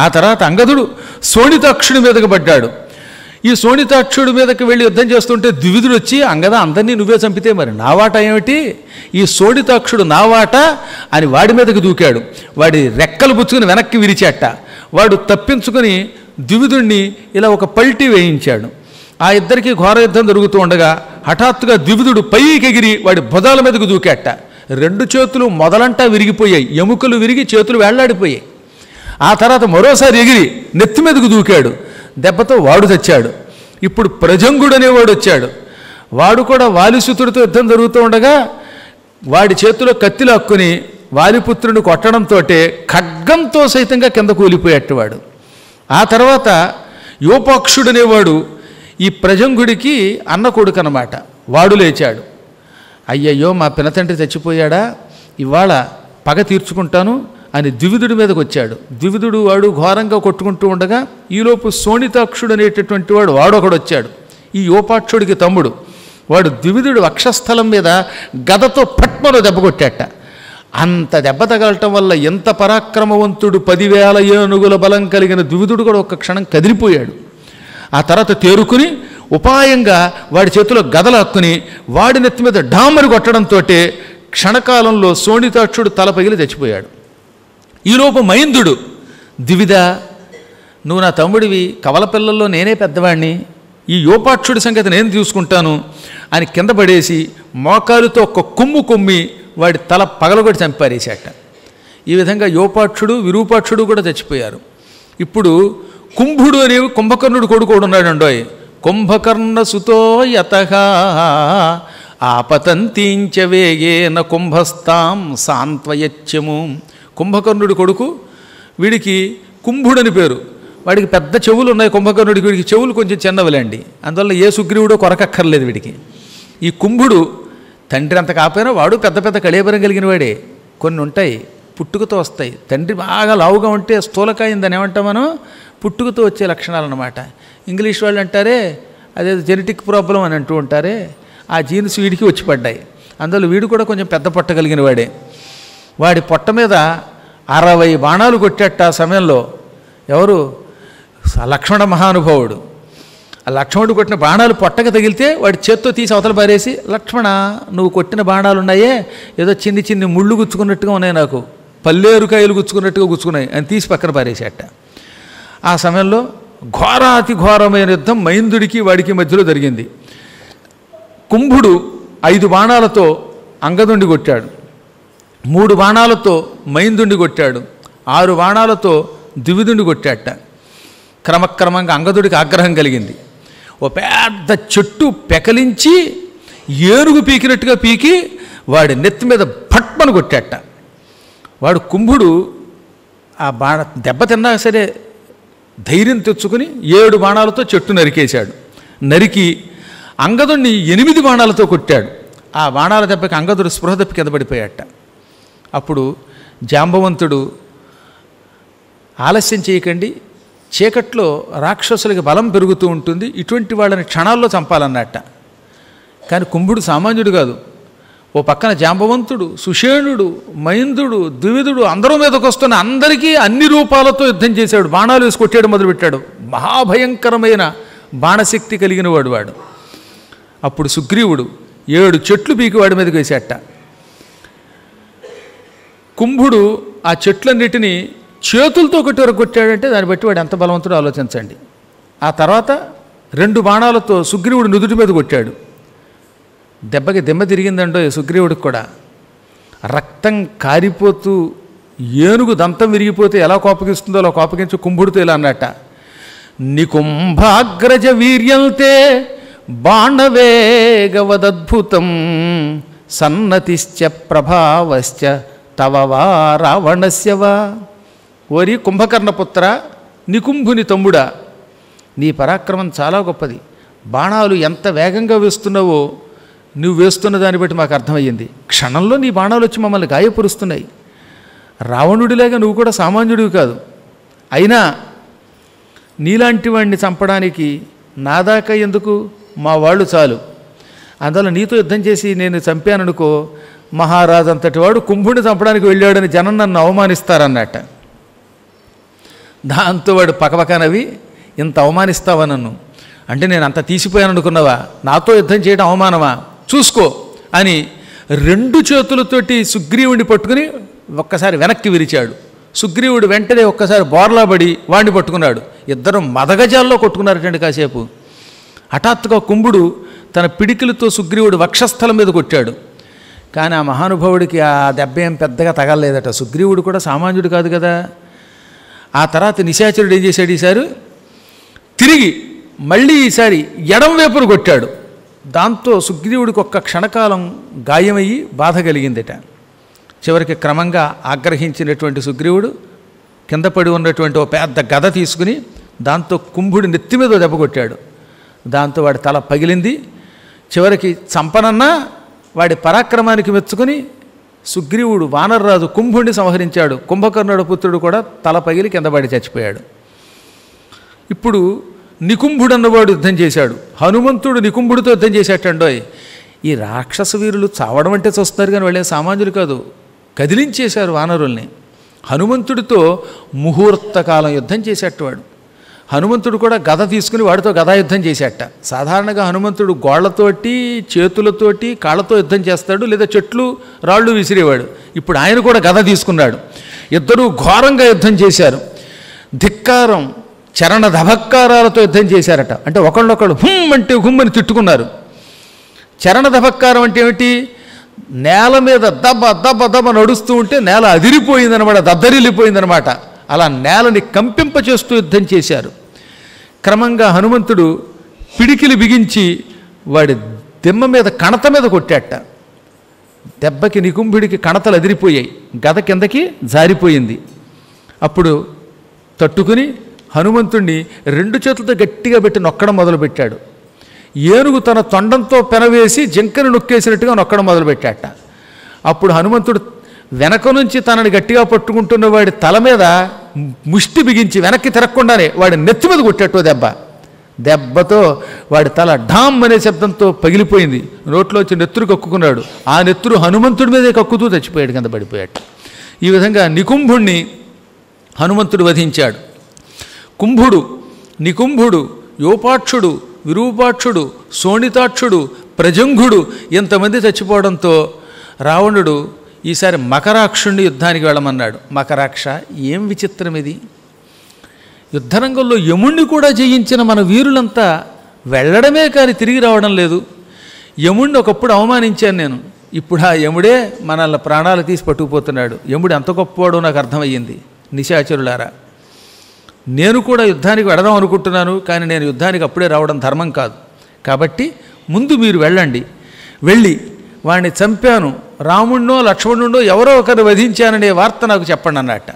ఆ తర్వాత అంగదుడు శోణితాక్షుడి మీదకి పడ్డాడు. ఈ శోణితాక్షుడి మీదకి వెళ్ళి యుద్ధం చేస్తుంటే ద్వివిధుడు వచ్చి, అంగద అందరినీ నువ్వే చంపితే మరి నా వాట ఏమిటి, ఈ శోణితాక్షుడు నా వాట అని వాడి మీదకి దూకాడు. వాడి రెక్కలు పుచ్చుకుని వెనక్కి విరిచేట. వాడు తప్పించుకుని ద్వివిధుడిని ఇలా ఒక పల్టీ వేయించాడు. ఆ ఇద్దరికి ఘోర యుద్ధం జరుగుతూ ఉండగా హఠాత్తుగా ద్వివిధుడు పైకి ఎగిరి వాడి భుజాల మీదకు దూకేట. రెండు చేతులు మొదలంటా విరిగిపోయాయి, ఎముకలు విరిగి చేతులు వేళ్లాడిపోయాయి. ఆ తర్వాత మరోసారి ఎగిరి నెత్తి మీదకు దూకాడు. దెబ్బతో వాడు చచ్చాడు. ఇప్పుడు ప్రజంగుడు అనేవాడు వచ్చాడు. వాడు కూడా వాలిసుతుడితో యుద్ధం జరుగుతూ ఉండగా వాడి చేతిలో కత్తి లాక్కుని వాలిపుత్రుని కొట్టడంతో ఖడ్గంతో సైతంగా కింద కూలిపోయేటవాడు. ఆ తర్వాత యోపాక్షుడు అనేవాడు ఈ ప్రజంగుడికి అన్న కొడుకు అన్నమాట. వాడు లేచాడు. అయ్యయ్యో మా పినతండ్రి చచ్చిపోయాడా, ఇవాళ పగ తీర్చుకుంటాను అని ద్వివిధుడి మీదకి వచ్చాడు. ద్వివిధుడు వాడు ఘోరంగా కొట్టుకుంటూ ఉండగా ఈలోపు శోణితాక్షుడు అనేటటువంటి వాడు ఒకడు వచ్చాడు. ఈ యోపాక్షుడికి తమ్ముడు. వాడు ద్వివిధుడు వక్షస్థలం మీద గదతో పట్మలో దెబ్బ కొట్టాట. అంత దెబ్బ తగలటం వల్ల ఎంత పరాక్రమవంతుడు 10,000 ఏనుగుల బలం కలిగిన ద్వివిధుడు కూడా ఒక్క క్షణం కదిలిపోయాడు. ఆ తర్వాత తేరుకుని ఉపాయంగా వాడి చేతిలో గదలాక్కుని వాడి నెత్తి మీద డామరి కొట్టడంతో క్షణకాలంలో శోణితాక్షుడు తల పగిలి చచ్చిపోయాడు. ఈలోపు మైందుడు, ద్వివిధ నువ్వు నా తమ్ముడివి, కవల పిల్లల్లో నేనే పెద్దవాడిని, ఈ యోపాక్షుడి సంగతి నేను చూసుకుంటాను అని కింద పడేసి మోకాలుతో ఒక కొమ్ము కొమ్మి వాడి తల పగలగొట్టి చంపారేశాట. ఈ విధంగా యోపాక్షుడు విరూపాక్షుడు కూడా చచ్చిపోయారు. ఇప్పుడు కుంభుడు అనేవి కుంభకర్ణుడు కొడుకోడు ఉన్నాడండోయ్. కుంభకర్ణ సుతో యతః ఆపతంతించ వేగేన కుంభస్తాం సాంత్వయత్యము. కుంభకర్ణుడి కొడుకు, వీడికి కుంభుడని పేరు. వాడికి పెద్ద చెవులు ఉన్నాయి కుంభకర్ణుడికి, వీడికి చెవులు కొంచెం చిన్నవిలేండి. అందువల్ల ఏ సుగ్రీవుడో కొరకక్కర్లేదు వీడికి. ఈ కుంభుడు తండ్రి అంత కాకపోయినా వాడు పెద్ద పెద్ద కళేబరం కలిగిన వాడే. కొన్ని ఉంటాయి పుట్టుకతో వస్తాయి. తండ్రి బాగా లావుగా ఉంటే స్థూలకాయిందని ఏమంటాం మనం, పుట్టుకతో వచ్చే లక్షణాలు అన్నమాట. ఇంగ్లీష్ వాళ్ళు అంటారే అదే జెనెటిక్ ప్రాబ్లం అని అంటూ ఉంటారే, ఆ జీన్స్ వీడికి వచ్చి పడ్డాయి. అందువల్ల వీడు కూడా కొంచెం పెద్ద పొట్ట కలిగిన వాడే. వాడి పొట్ట మీద 60 బాణాలు కొట్టేట ఆ సమయంలో. ఎవరు? లక్ష్మణ మహానుభావుడు. ఆ లక్ష్మణుడు కొట్టిన బాణాలు పొట్టకు తగిలితే వాడి చేత్తో తీసి అవతల పారేసి, లక్ష్మణ నువ్వు కొట్టిన బాణాలు ఉన్నాయే ఏదో చిన్ని చిన్ని ముళ్ళు గుచ్చుకున్నట్టుగా ఉన్నాయి, నాకు పల్లేరుకాయలు గుచ్చుకున్నట్టుగా గుచ్చుకున్నాయి అని తీసి పక్కన పారేసేట. ఆ సమయంలో ఘోరాతి ఘోరమైన యుద్ధం మైందుడికి వాడికి మధ్యలో జరిగింది. కుంభుడు 5 బాణాలతో అంగదుండి కొట్టాడు, 3 బాణాలతో మైందుండి కొట్టాడు, 6 బాణాలతో ద్వివిధుండి కొట్టాట. క్రమక్రమంగా అంగదుడికి ఆగ్రహం కలిగింది. ఓ పెద్ద చెట్టు పెకలించి ఏనుగు పీకినట్టుగా పీకి వాడి నెత్తి మీద పట్మను కొట్టాట. వాడు కుంభుడు ఆ బాణ దెబ్బ తిన్నా సరే ధైర్యం తెచ్చుకుని 7 బాణాలతో చెట్టు నరికేశాడు. నరికి అంగదుడిని 8 బాణాలతో కొట్టాడు. ఆ బాణాల దెబ్బకి అంగదుడు స్పృహ తప్పి కింద పడిపోయాట. అప్పుడు జాంబవంతుడు ఆలస్యం చేయకండి, చీకట్లో రాక్షసులకి బలం పెరుగుతూ ఉంటుంది, ఇటువంటి వాళ్ళని క్షణాల్లో చంపాలన్నట్ట. కానీ కుంభుడు సామాన్యుడు కాదు. ఓ పక్కన జాంబవంతుడు, సుషేణుడు, మైందుడు, ద్వివిధుడు అందరూ మీదకు వస్తున్న అందరికీ అన్ని రూపాలతో యుద్ధం చేశాడు. బాణాలు వేసి కొట్టేయడం మొదలుపెట్టాడు. మహాభయంకరమైన బాణశక్తి కలిగిన వాడు. అప్పుడు సుగ్రీవుడు 7 చెట్లు పీకి వాడి మీదకి వేసేట. కుంభుడు ఆ చెట్లన్నిటినీ చేతులతో కొట్టాడంటే దాన్ని బట్టి వాడు ఎంత బలవంతుడో ఆలోచించండి. ఆ తర్వాత 2 బాణాలతో సుగ్రీవుడు నుదుటి మీద కొట్టాడు. దెబ్బకి దెమ్మ తిరిగిందండో సుగ్రీవుడికి కూడా. రక్తం కారిపోతూ ఏనుగు దంతం విరిగిపోతే ఎలా కోపగిస్తుందో అలా కోపగించి కుంభుడితో ఇలా అన్నట్ట, నికుంభాగ్రజ వీర్యంతే బాణవేగవదద్భుతం సన్నతిశ్చ ప్రభావశ్చ తవవా రావణస్యవా. ఓరి కుంభకర్ణపుత్ర, నికుంభుని తమ్ముడా, నీ పరాక్రమం చాలా గొప్పది. బాణాలు ఎంత వేగంగా వేస్తున్నావో నువ్వు వేస్తున్న దాన్ని బట్టి మాకు అర్థమయ్యింది. క్షణంలో నీ బాణాలు వచ్చి మమ్మల్ని గాయపరుస్తున్నాయి. రావణుడిలాగా నువ్వు కూడా సామాన్యుడివి కాదు. అయినా నీలాంటి వాడిని చంపడానికి నా దాకా ఎందుకు, మా వాళ్ళు చాలు. అందువల్ల నీతో యుద్ధం చేసి నేను చంపాననుకో, మహారాజు అంతటి వాడు కుంభుడిని చంపడానికి వెళ్ళాడని జనం నన్ను అవమానిస్తారన్నట్ట. దాంతో వాడు పకపకనవి, ఇంత అవమానిస్తావా నన్ను అంటే నేను అంత తీసిపోయాను అనుకున్నావా, నాతో యుద్ధం చేయడం అవమానమా, చూసుకో అని 2 చేతులతోటి సుగ్రీవుడిని పట్టుకుని ఒక్కసారి వెనక్కి విరిచాడు. సుగ్రీవుడు వెంటనే ఒక్కసారి బోర్లాబడి వాడిని పట్టుకున్నాడు. ఇద్దరు మదగజాల్లో కొట్టుకున్నారటండి కాసేపు. హఠాత్తుగా కుంభుడు తన పిడికిలతో సుగ్రీవుడు వక్షస్థలం మీద కొట్టాడు. కానీ ఆ మహానుభావుడికి ఆ దెబ్బ ఏం పెద్దగా తగలలేదట. సుగ్రీవుడు కూడా సామాన్యుడు కాదు కదా. ఆ తర్వాత నిశాచరుడు ఏం చేశాడు, ఈసారి తిరిగి మళ్ళీ ఈసారి ఎడం వైపును కొట్టాడు. దాంతో సుగ్రీవుడికి ఒక్క క్షణకాలం గాయమయ్యి బాధ కలిగిందట. చివరికి క్రమంగా ఆగ్రహించినటువంటి సుగ్రీవుడు కింద పడి ఉన్నటువంటి ఓ పెద్ద గద తీసుకుని దాంతో కుంభుడి నెత్తి మీద దెబ్బ కొట్టాడు. దాంతో వాడి తల పగిలింది. చివరికి చంపనన్నా వాడి పరాక్రమానికి మెచ్చుకుని సుగ్రీవుడు వానరరాజు కుంభుడిని సంహరించాడు. కుంభకర్ణుడు పుత్రుడు కూడా తల పగిలి కింద పడి చచ్చిపోయాడు. ఇప్పుడు నికుంభుడు అన్నవాడు యుద్ధం చేశాడు. హనుమంతుడు నికుంభుడితో యుద్ధం చేసేటండోయ్. ఈ రాక్షస వీరులు చావడం అంటే చూస్తున్నారు కానీ వాళ్ళే సామాన్యులు కాదు, కదిలించేశారు వానరుల్ని. హనుమంతుడితో ముహూర్తకాలం యుద్ధం చేసేటవాడు. హనుమంతుడు కూడా గద తీసుకుని వాడితో గదాయుద్ధం చేసేట. సాధారణంగా హనుమంతుడు గోళ్లతోటి చేతులతోటి కాళ్ళతో యుద్ధం చేస్తాడు, లేదా చెట్లు రాళ్ళు విసిరేవాడు. ఇప్పుడు ఆయన కూడా గద తీసుకున్నాడు. ఇద్దరూ ఘోరంగా యుద్ధం చేశారు. ధిక్కారం చరణ ధభక్కారాలతో యుద్ధం చేశారట. అంటే ఒకళ్ళొకళ్ళు హుమ్ అంటే హుమ్మని తిట్టుకున్నారు. చరణ ధభక్కారం అంటే ఏమిటి, నేల మీద దబ్బ దబ్బ దబ్బ నడుస్తూ ఉంటే నేల అదిరిపోయిందనమాట, దద్దరిల్లిపోయిందనమాట. అలా నేలని కంపింపచేస్తూ యుద్ధం చేశారు. క్రమంగా హనుమంతుడు పిడికిలి బిగించి వాడి దిమ్మ మీద కణత మీద కొట్టాట. దెబ్బకి నికుంభుడికి కణతలు అదిరిపోయాయి, గద కిందకి జారిపోయింది. అప్పుడు తట్టుకుని హనుమంతుణ్ణి 2 చేతులతో గట్టిగా పెట్టి నొక్కడం మొదలుపెట్టాడు. ఏనుగు తన తొండంతో పెనవేసి జింకను నొక్కేసినట్టుగా నొక్కడం మొదలుపెట్టాట. అప్పుడు హనుమంతుడు వెనక నుంచి తనని గట్టిగా పట్టుకుంటున్న వాడి తల మీద ముష్టి బిగించి వెనక్కి తిరగకుండానే వాడి నెత్తి మీద కొట్టాటో దెబ్బతో వాడి తల ఢామ్ అనే శబ్దంతో పగిలిపోయింది. నోట్లోంచి నెత్తురు కక్కుకున్నాడు. ఆ నెత్తురు హనుమంతుడి మీదే కక్కుతూ చచ్చిపోయాడు, కింద పడిపోయాడు. ఈ విధంగా నికుంభుణ్ణి హనుమంతుడు వధించాడు. కుంభుడు, నికుంభుడు, యోపాక్షుడు, విరూపాక్షుడు, శోణితాక్షుడు, ప్రజంఘుడు ఇంతమంది చచ్చిపోవడంతో రావణుడు ఈసారి మకరాక్షుణ్ణి యుద్ధానికి వెళ్ళమన్నాడు. మకరాక్ష, ఏం విచిత్రం ఇది, యుద్ధరంగంలో యముణ్ణి కూడా జయించిన మన వీరులంతా వెళ్ళడమే కానీ తిరిగి రావడం లేదు. యముణ్ణి ఒకప్పుడు అవమానించాను నేను, ఇప్పుడు ఆ యముడే మనల్ని ప్రాణాలు తీసి పట్టుకుపోతున్నాడు. యముడు ఎంత గొప్పవాడో నాకు అర్థమయ్యింది. నిశాచరులారా, నేను కూడా యుద్ధానికి వెళదాం అనుకుంటున్నాను, కానీ నేను యుద్ధానికి అప్పుడే రావడం ధర్మం కాదు. కాబట్టి ముందు మీరు వెళ్ళండి, వెళ్ళి వాడిని చంపాను, రాముణ్ణో లక్ష్మణుణ్ణో ఎవరో ఒకరు వధించాననే వార్త నాకు చెప్పండి అన్నట్ట.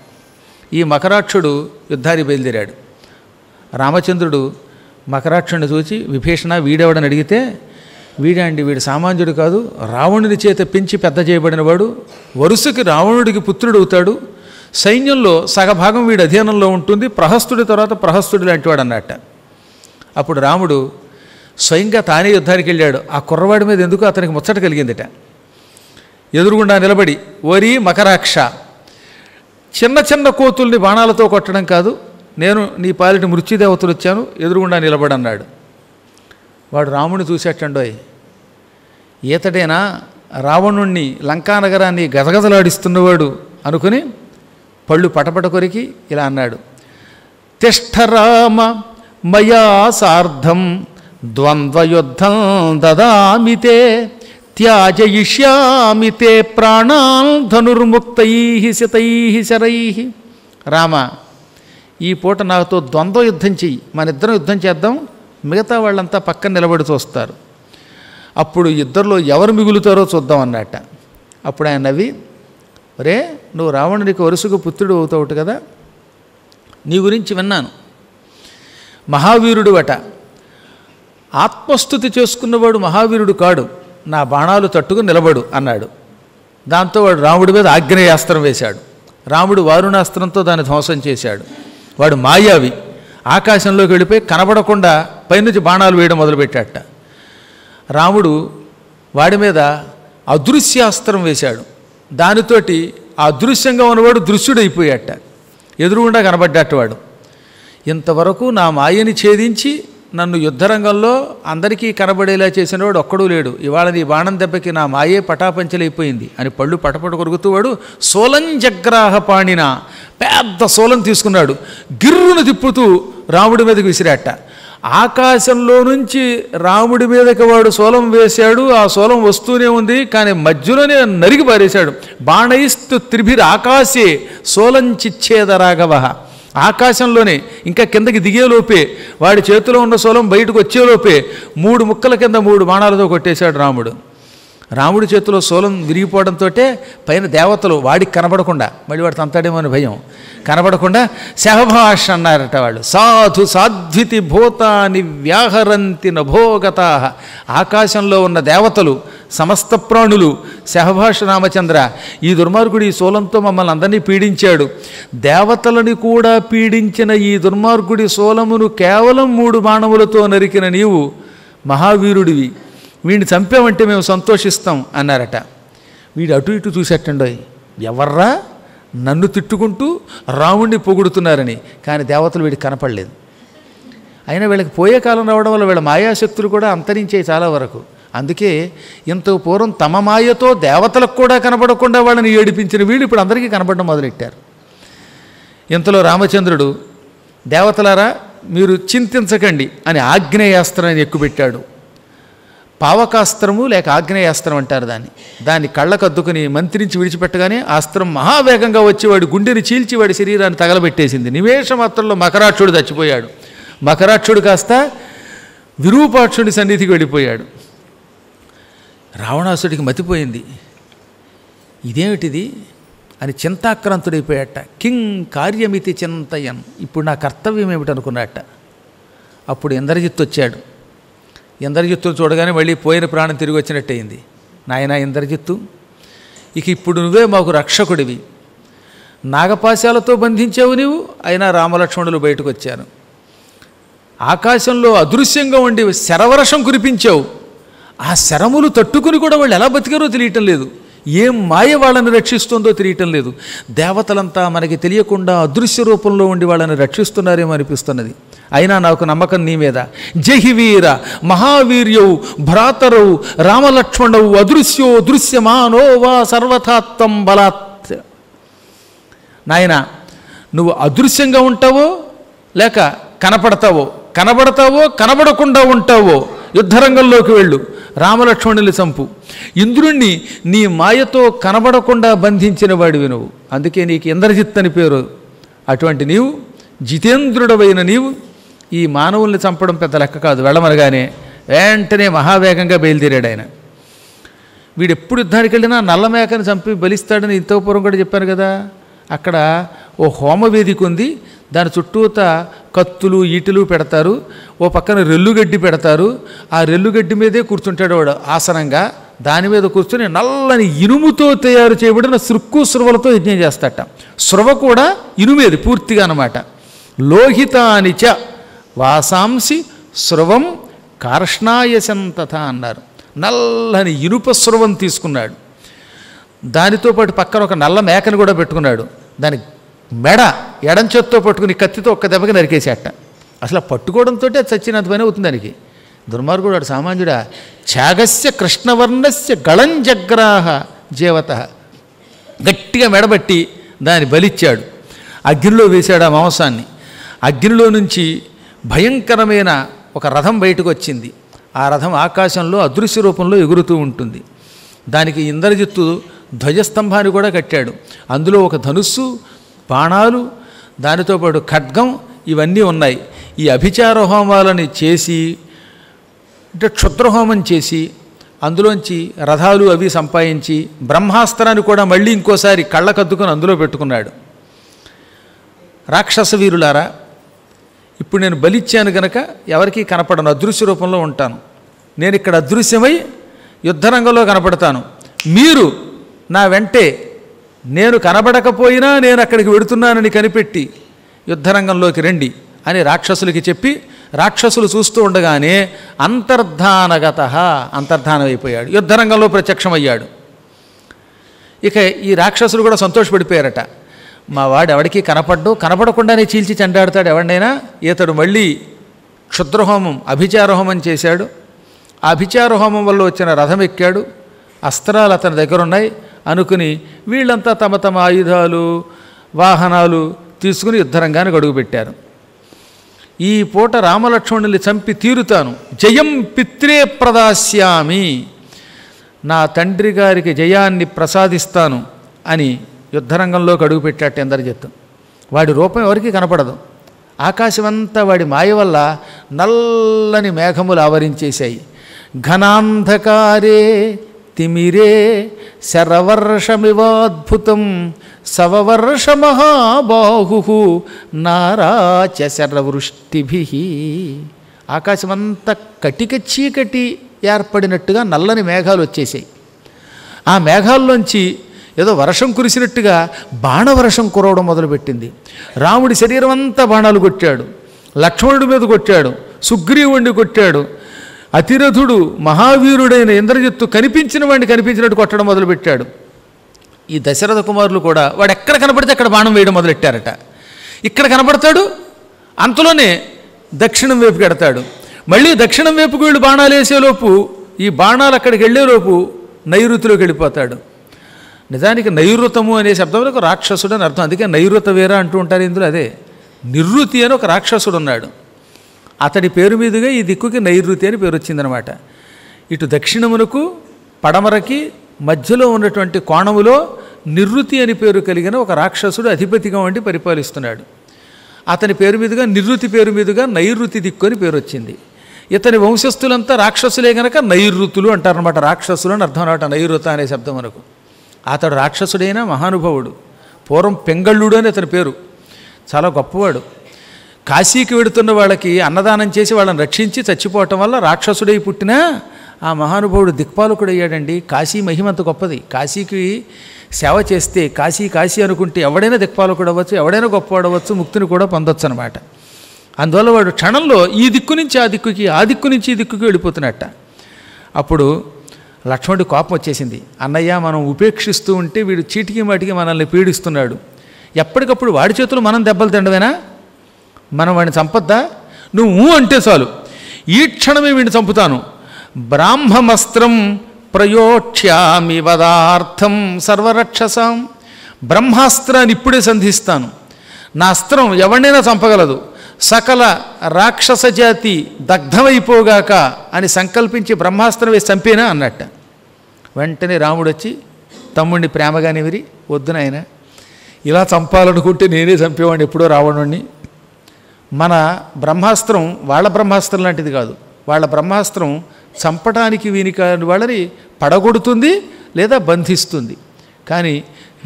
ఈ మకరాక్షుడు యుద్ధానికి బయలుదేరాడు. రామచంద్రుడు మకరాక్షుడిని చూచి, విభీషణ వీడెవడని అడిగితే, వీడండి, వీడు సామాన్యుడు కాదు, రావణుని చేత పెంచి పెద్ద చేయబడినవాడు, వరుసకి రావణుడికి పుత్రుడు అవుతాడు, సైన్యంలో సగభాగం వీడి అధీనంలో ఉంటుంది, ప్రహస్తుడి తర్వాత ప్రహస్తుడి లాంటివాడు అన్నట్ట. అప్పుడు రాముడు స్వయంగా తానే యుద్ధానికి వెళ్ళాడు. ఆ కుర్రవాడి మీద ఎందుకు అతనికి ముచ్చట కలిగిందిట. ఎదురుగుండా నిలబడి, ఓరి మకరాక్ష, చిన్న చిన్న కోతుల్ని బాణాలతో కొట్టడం కాదు, నేను నీ పాలిటి మృత్యుదేవతలు వచ్చాను, ఎదురుగుండా నిలబడన్నాడు. వాడు రాముడిని చూసేటండోయ్, ఈతడేనా రావణుణ్ణి లంకానగరాన్ని గజగజలాడిస్తున్నవాడు అనుకుని పళ్ళు పటపట కొరికి ఇలా అన్నాడు, తిష్ఠ రామ మయా సార్ధం ద్వంద్వయుద్ధం దదామితే త్యాజయిష్యామితే ప్రాణాన్ ధనుర్ముక్తై శతై శరై. రామ, ఈ పూట నాతో ద్వంద్వ యుద్ధం చెయ్యి, మన ఇద్దరం యుద్ధం చేద్దాం, మిగతా వాళ్ళంతా పక్కన నిలబడి చూస్తారు, అప్పుడు ఇద్దరిలో ఎవరు మిగులుతారో చూద్దాం అన్నట్ట. అప్పుడు ఆయన నవ్వి, ఒరే, నువ్వు రావణుడికి వరుసగా పుత్రుడు అవుతావుట కదా, నీ గురించి విన్నాను, మహావీరుడు అట, ఆత్మస్థుతి చేసుకున్నవాడు మహావీరుడు కాడు, నా బాణాలు తట్టుకుని నిలబడు అన్నాడు. దాంతో వాడు రాముడి మీద ఆగ్నేయాస్త్రం వేశాడు. రాముడు వారుణాస్త్రంతో దాన్ని ధ్వంసం చేశాడు. వాడు మాయావి, ఆకాశంలోకి వెళ్ళిపోయి కనబడకుండా పైనుంచి బాణాలు వేయడం మొదలుపెట్టాట. రాముడు వాడి మీద అదృశ్యాస్త్రం వేశాడు. దానితోటి ఆ అదృశ్యంగా ఉన్నవాడు దృశ్యుడైపోయాట, ఎదురుగుండా కనబడ్డాట వాడు. ఇంతవరకు నా మాయని ఛేదించి నన్ను యుద్ధరంగంలో అందరికీ కనబడేలా చేసినవాడు ఒక్కడూ లేడు. ఇవాళ నీ బాణం దెబ్బకి నా మాయే పటాపంచలైపోయింది అని పళ్ళు పటపట కొరుకుతూవాడు. సోలంజగ్రాహ పాణిన, పెద్ద సోలం తీసుకున్నాడు, గిర్రును తిప్పుతూ రాముడి మీదకి విసిరాట. ఆకాశంలో నుంచి రాముడి మీదకి వాడు సోలం వేశాడు. ఆ సోలం వస్తూనే ఉంది, కానీ మధ్యలోనే నరికి పారేశాడు. బాణయిస్తు త్రిభిర్ ఆకాశే సోలంచిచ్ఛేద రాఘవ. ఆకాశంలోనే ఇంకా కిందకి దిగేలోపే వాడి చేతిలో ఉన్న సోలం బయటకు వచ్చేలోపే 3 ముక్కల కింద 3 బాణాలతో కొట్టేశాడు రాముడు. రాముడి చేతిలో సోలం విరిగిపోవడంతో పైన దేవతలు వాడికి కనబడకుండా, మళ్ళీ వాడు తంతాడేమో అని భయం, కనబడకుండా శహభాష్ అన్నారట వాళ్ళు. సాధు సాధ్వితి భూతాని వ్యాహరంతి నభోగతా. ఆకాశంలో ఉన్న దేవతలు సమస్త ప్రాణులు శహభాష రామచంద్ర, ఈ దుర్మార్గుడు ఈ సోలంతో మమ్మల్ని అందరినీ పీడించాడు. దేవతలని కూడా పీడించిన ఈ దుర్మార్గుడి సోలమును కేవలం 3 బాణములతో నరికిన నీవు మహావీరుడివి, వీడిని చంపామంటే మేము సంతోషిస్తాం అన్నారట. వీడు అటు ఇటు చూసేటండోయ్, ఎవర్రా నన్ను తిట్టుకుంటూ రాముణ్ణి పొగుడుతున్నారని. కానీ దేవతలు వీడికి కనపడలేదు. అయినా వీళ్ళకి పోయే కాలం రావడం వల్ల వీళ్ళ మాయాశక్తులు కూడా అంతరించాయి చాలా వరకు. అందుకే ఇంత పూర్వం తమ మాయతో దేవతలకు కూడా కనపడకుండా వాళ్ళని ఏడిపించిన వీళ్ళు ఇప్పుడు అందరికీ కనపడడం మొదలెట్టారు. ఇంతలో రామచంద్రుడు, దేవతలారా మీరు చింతించకండి అని ఆగ్నేయాస్త్రాన్ని ఎక్కుపెట్టాడు. పావకాస్త్రము లేక ఆగ్నేయాస్త్రం అంటారు దాన్ని కళ్ళకద్దుకుని మంత్రించి విడిచిపెట్టగానే అస్త్రం మహావేగంగా వచ్చి వాడి గుండెని చీల్చి వాడి శరీరాన్ని తగలబెట్టేసింది. నిమేష మాత్రంలో మకరాక్షుడు చచ్చిపోయాడు. మకరాక్షుడు కాస్త విరూపాక్షుడి సన్నిధికి వెళ్ళిపోయాడు. రావణాసుడికి మతిపోయింది, ఇదేమిటిది అని చింతాక్రాంతుడైపోయాట. కింగ్ కార్యమితి చింతయన్, ఇప్పుడు నా కర్తవ్యం ఏమిటనుకున్నట్ట. అప్పుడు ఇంద్రజిత్తు వచ్చాడు. ఇంద్రజిత్తును చూడగానే మళ్ళీ పోయిన ప్రాణం తిరిగి వచ్చినట్టయింది. నాయనా ఇంద్రజిత్తు, ఇక ఇప్పుడు నువ్వే మాకు రక్షకుడివి. నాగపాశాలతో బంధించావు నీవు, అయినా రామలక్ష్మణులు బయటకు వచ్చారు. ఆకాశంలో అదృశ్యంగా ఉండి శరవర్షం కురిపించావు. ఆ శరములు తట్టుకుని కూడా వాళ్ళు ఎలా బతికారో తెలియటం లేదు. ఏం మాయ వాళ్ళని రక్షిస్తుందో తెలియటం లేదు. దేవతలంతా మనకి తెలియకుండా అదృశ్య రూపంలో ఉండి వాళ్ళని రక్షిస్తున్నారేమో అనిపిస్తున్నది. అయినా నాకు నమ్మకం నీ మీద. జహివీర మహావీర్యవు భ్రాతరవు రామలక్ష్మణవు అదృశ్యో దృశ్యమానో వా సర్వథాత్వం బలాత్. నాయన, నువ్వు అదృశ్యంగా ఉంటావో లేక కనపడతావో, కనబడకుండా ఉంటావో యుద్ధరంగంలోకి వెళ్ళు, రామలక్ష్మణుని చంపు. ఇంద్రుణ్ణి నీ మాయతో కనబడకుండా బంధించిన వాడివి నువ్వు, అందుకే నీకు ఇంద్రజిత్ అని పేరు. అటువంటి నీవు, జితేంద్రుడవైన నీవు ఈ మానవుల్ని చంపడం పెద్ద లెక్క కాదు. వెళ్ళమనగానే వెంటనే మహావేగంగా బయలుదేరాడు ఆయన. వీడు ఎప్పుడు యుద్ధానికి వెళ్ళినా నల్ల మేకని చంపి బలిస్తాడని ఇంతో పూర్వం కూడా చెప్పాను కదా. అక్కడ ఓ హోమవేదిక ఉంది, దాని చుట్టూత కత్తులు ఈటెలు పెడతారు, ఓ పక్కన రెల్లుగడ్డి పెడతారు. ఆ రెల్లుగడ్డి మీదే కూర్చుంటాడు వాడు ఆసనంగా. దాని మీద కూర్చొని నల్లని ఇనుముతో తయారు చేయబడిన సృక్కు స్రువలతో యజ్ఞం చేస్తాట. స్రువ కూడా ఇనుమేది పూర్తిగా అన్నమాట. లోహితానిచ వాసాంసి స్రువం కార్ష్ణాయసంతథ అన్నారు. నల్లని ఇనుప స్రువం తీసుకున్నాడు. దానితో పాటు పక్కన ఒక నల్ల మేకను కూడా పెట్టుకున్నాడు. దాని మెడ ఎడం చేత్తో పట్టుకుని కత్తితో ఒక్క దెబ్బకి నరికేసేట. అసలు పట్టుకోవడంతో అది చచ్చినంత పని అవుతుంది దానికి. దుర్మార్గుడు వాడు సామాన్యుడా. ఛాగస్య కృష్ణవర్ణస్య గళంజగ్రాహ జీవత. గట్టిగా మెడబట్టి దాన్ని బలిచ్చాడు. అగ్నిలో వేశాడు ఆ మాంసాన్ని. అగ్నిలో నుంచి భయంకరమైన ఒక రథం బయటకు వచ్చింది. ఆ రథం ఆకాశంలో అదృశ్య రూపంలో ఎగురుతూ ఉంటుంది. దానికి ఇంద్రజిత్తు ధ్వజస్తంభాన్ని కూడా కట్టాడు. అందులో ఒక ధనుస్సు, బాణాలు, దానితో పాటు ఖడ్గం ఇవన్నీ ఉన్నాయి. ఈ అభిచార హోమాలని చేసి, అంటే క్షుద్రహోమం చేసి అందులోంచి రథాలు అవి సంపాదించి బ్రహ్మాస్త్రాన్ని కూడా మళ్ళీ ఇంకోసారి కళ్ళకద్దుకొని అందులో పెట్టుకున్నాడు. రాక్షస వీరులారా, ఇప్పుడు నేను బలిచ్చాను గనక ఎవరికీ కనపడను, అదృశ్య రూపంలో ఉంటాను. నేను ఇక్కడ అదృశ్యమై యుద్ధరంగంలో కనపడతాను. మీరు నా వెంటే నేను కనబడకపోయినా నేను అక్కడికి వెడుతున్నానని కనిపెట్టి యుద్ధరంగంలోకి రండి అని రాక్షసులకి చెప్పి, రాక్షసులు చూస్తూ ఉండగానే అంతర్ధానమైపోయాడు, యుద్ధరంగంలో ప్రత్యక్షమయ్యాడు. ఇక ఈ రాక్షసులు కూడా సంతోషపడిపోయారట. మా వాడు ఎవడికి కనపడకుండానే చీల్చి చెండాడతాడు ఎవడినైనా. ఇతడు మళ్ళీ క్షుద్రహోమం అభిచారహోమం చేశాడు. ఆ అభిచారహోమం వల్ల వచ్చిన రథం ఎక్కాడు. అస్త్రాలు అతని దగ్గర ఉన్నాయి అనుకుని వీళ్ళంతా తమ తమ ఆయుధాలు వాహనాలు తీసుకుని యుద్ధరంగానికి అడుగుపెట్టారు. ఈ పూట రామలక్ష్మణుల్ని చంపి తీరుతాను, జయం పిత్రే ప్రదాస్యామి, నా తండ్రి గారికి జయాన్ని ప్రసాదిస్తాను అని యుద్ధరంగంలోకి అడుగుపెట్టాట ఇంద్రజిత్తు. వాడి రూపం ఎవరికీ కనపడదు. ఆకాశమంతా వాడి మాయ వల్ల నల్లని మేఘములు ఆవరించేశాయి. ఘనాంధకారే తిమిరే శరవర్షమివాద్భుతం సవవర్ష మహాబాహు నారాచ శరవృష్టిభి. ఆకాశమంతా కటిక చీకటి ఏర్పడినట్టుగా నల్లని మేఘాలు వచ్చేసాయి. ఆ మేఘాల్లోంచి ఏదో వర్షం కురిసినట్టుగా బాణవర్షం కురవడం మొదలుపెట్టింది. రాముడి శరీరం అంతా బాణాలు కొట్టాడు, లక్ష్మణుడి మీద కొట్టాడు, సుగ్రీవుణ్ణి కొట్టాడు. అతిరథుడు మహావీరుడైన ఇంద్రజిత్తు కనిపించిన వాడిని కనిపించినట్టు కొట్టడం మొదలుపెట్టాడు. ఈ దశరథ కుమారులు కూడా వాడు ఎక్కడ కనపడితే అక్కడ బాణం వేయడం మొదలెట్టారట. ఇక్కడ కనపడతాడు, అంతలోనే దక్షిణం వైపుకి ఎడతాడు. మళ్ళీ దక్షిణం వైపుకు వీళ్ళు బాణాలు వేసేలోపు ఈ బాణాలు అక్కడికి వెళ్ళేలోపు నైరుతిలోకి వెళ్ళిపోతాడు. నిజానికి నైరుతము అనే శబ్దంలో రాక్షసుడు అని అర్థం. అందుకే నైరుత వీర అంటూ ఉంటారు ఇందులో. అదే నిర్రుతి అని ఒక రాక్షసుడు ఉన్నాడు. అతడి పేరు మీదుగా ఈ దిక్కుకి నైరుతి అని పేరు వచ్చిందనమాట. ఇటు దక్షిణమునకు పడమరకి మధ్యలో ఉన్నటువంటి కోణములో నిర్రుతి అని పేరు కలిగిన ఒక రాక్షసుడు అధిపతిగా ఉండి పరిపాలిస్తున్నాడు. అతని పేరు మీదుగా నిర్రుతి పేరు మీదుగా నైరుతి దిక్కు అని పేరు వచ్చింది. ఇతని వంశస్థులంతా రాక్షసులే గనక నైరుతులు అంటారనమాట. రాక్షసులు అని అర్థం అనమాట నైరుత అనే శబ్దం మనకు. అతడు రాక్షసుడైన మహానుభావుడు. పూర్వం పెంగళుడు అని అతని పేరు. చాలా గొప్పవాడు. కాశీకి వెడుతున్న వాళ్ళకి అన్నదానం చేసి వాళ్ళని రక్షించి చచ్చిపోవటం వల్ల రాక్షసుడై పుట్టినా ఆ మహానుభావుడు దిక్పాలకుడయ్యాడండి. కాశీ మహిమంత గొప్పది. కాశీకి సేవ చేస్తే కాశీ కాశీ అనుకుంటే ఎవడైనా దిక్పాలకుడు అవ్వచ్చు, ఎవడైనా గొప్పవాడవచ్చు, ముక్తిని కూడా పొందొచ్చు అనమాట. అందువల్ల వాడు క్షణంలో ఈ దిక్కు నుంచి ఆ దిక్కుకి, ఆ దిక్కు నుంచి ఈ దిక్కుకి వెళ్ళిపోతున్నట్ట. అప్పుడు లక్ష్మణుడి కోపం వచ్చేసింది. అన్నయ్య, మనం ఉపేక్షిస్తూ ఉంటే వీడు చీటికి మాటికి మనల్ని పీడిస్తున్నాడు. ఎప్పటికప్పుడు వాడి చేతులు మనం దెబ్బలు తినడమేనా? మనం వాడిని చంపొద్దా? నువ్వు అంటే చాలు, ఈ క్షణమే వీడిని చంపుతాను. బ్రాహ్మమస్త్రం ప్రయోక్ష్యామి వదార్థం సర్వరక్షసాం. బ్రహ్మాస్త్రాన్ని ఇప్పుడే సంధిస్తాను. నా అస్త్రం ఎవరినైనా చంపగలదు. సకల రాక్షస జాతి దగ్ధమైపోగాక అని సంకల్పించి బ్రహ్మాస్త్రం వేసి చంపేనా అన్నట్ట. వెంటనే రాముడు వచ్చి తమ్ముడిని ప్రేమగానే విరి, వద్దు నాయన, ఇలా చంపాలనుకుంటే నేనే చంపేవాడిని ఎప్పుడో రావణుణ్ణి. మన బ్రహ్మాస్త్రం వాళ్ళ బ్రహ్మాస్త్రం లాంటిది కాదు. వాళ్ళ బ్రహ్మాస్త్రం చంపడానికి వీనికి వాళ్ళని పడగొడుతుంది లేదా బంధిస్తుంది. కానీ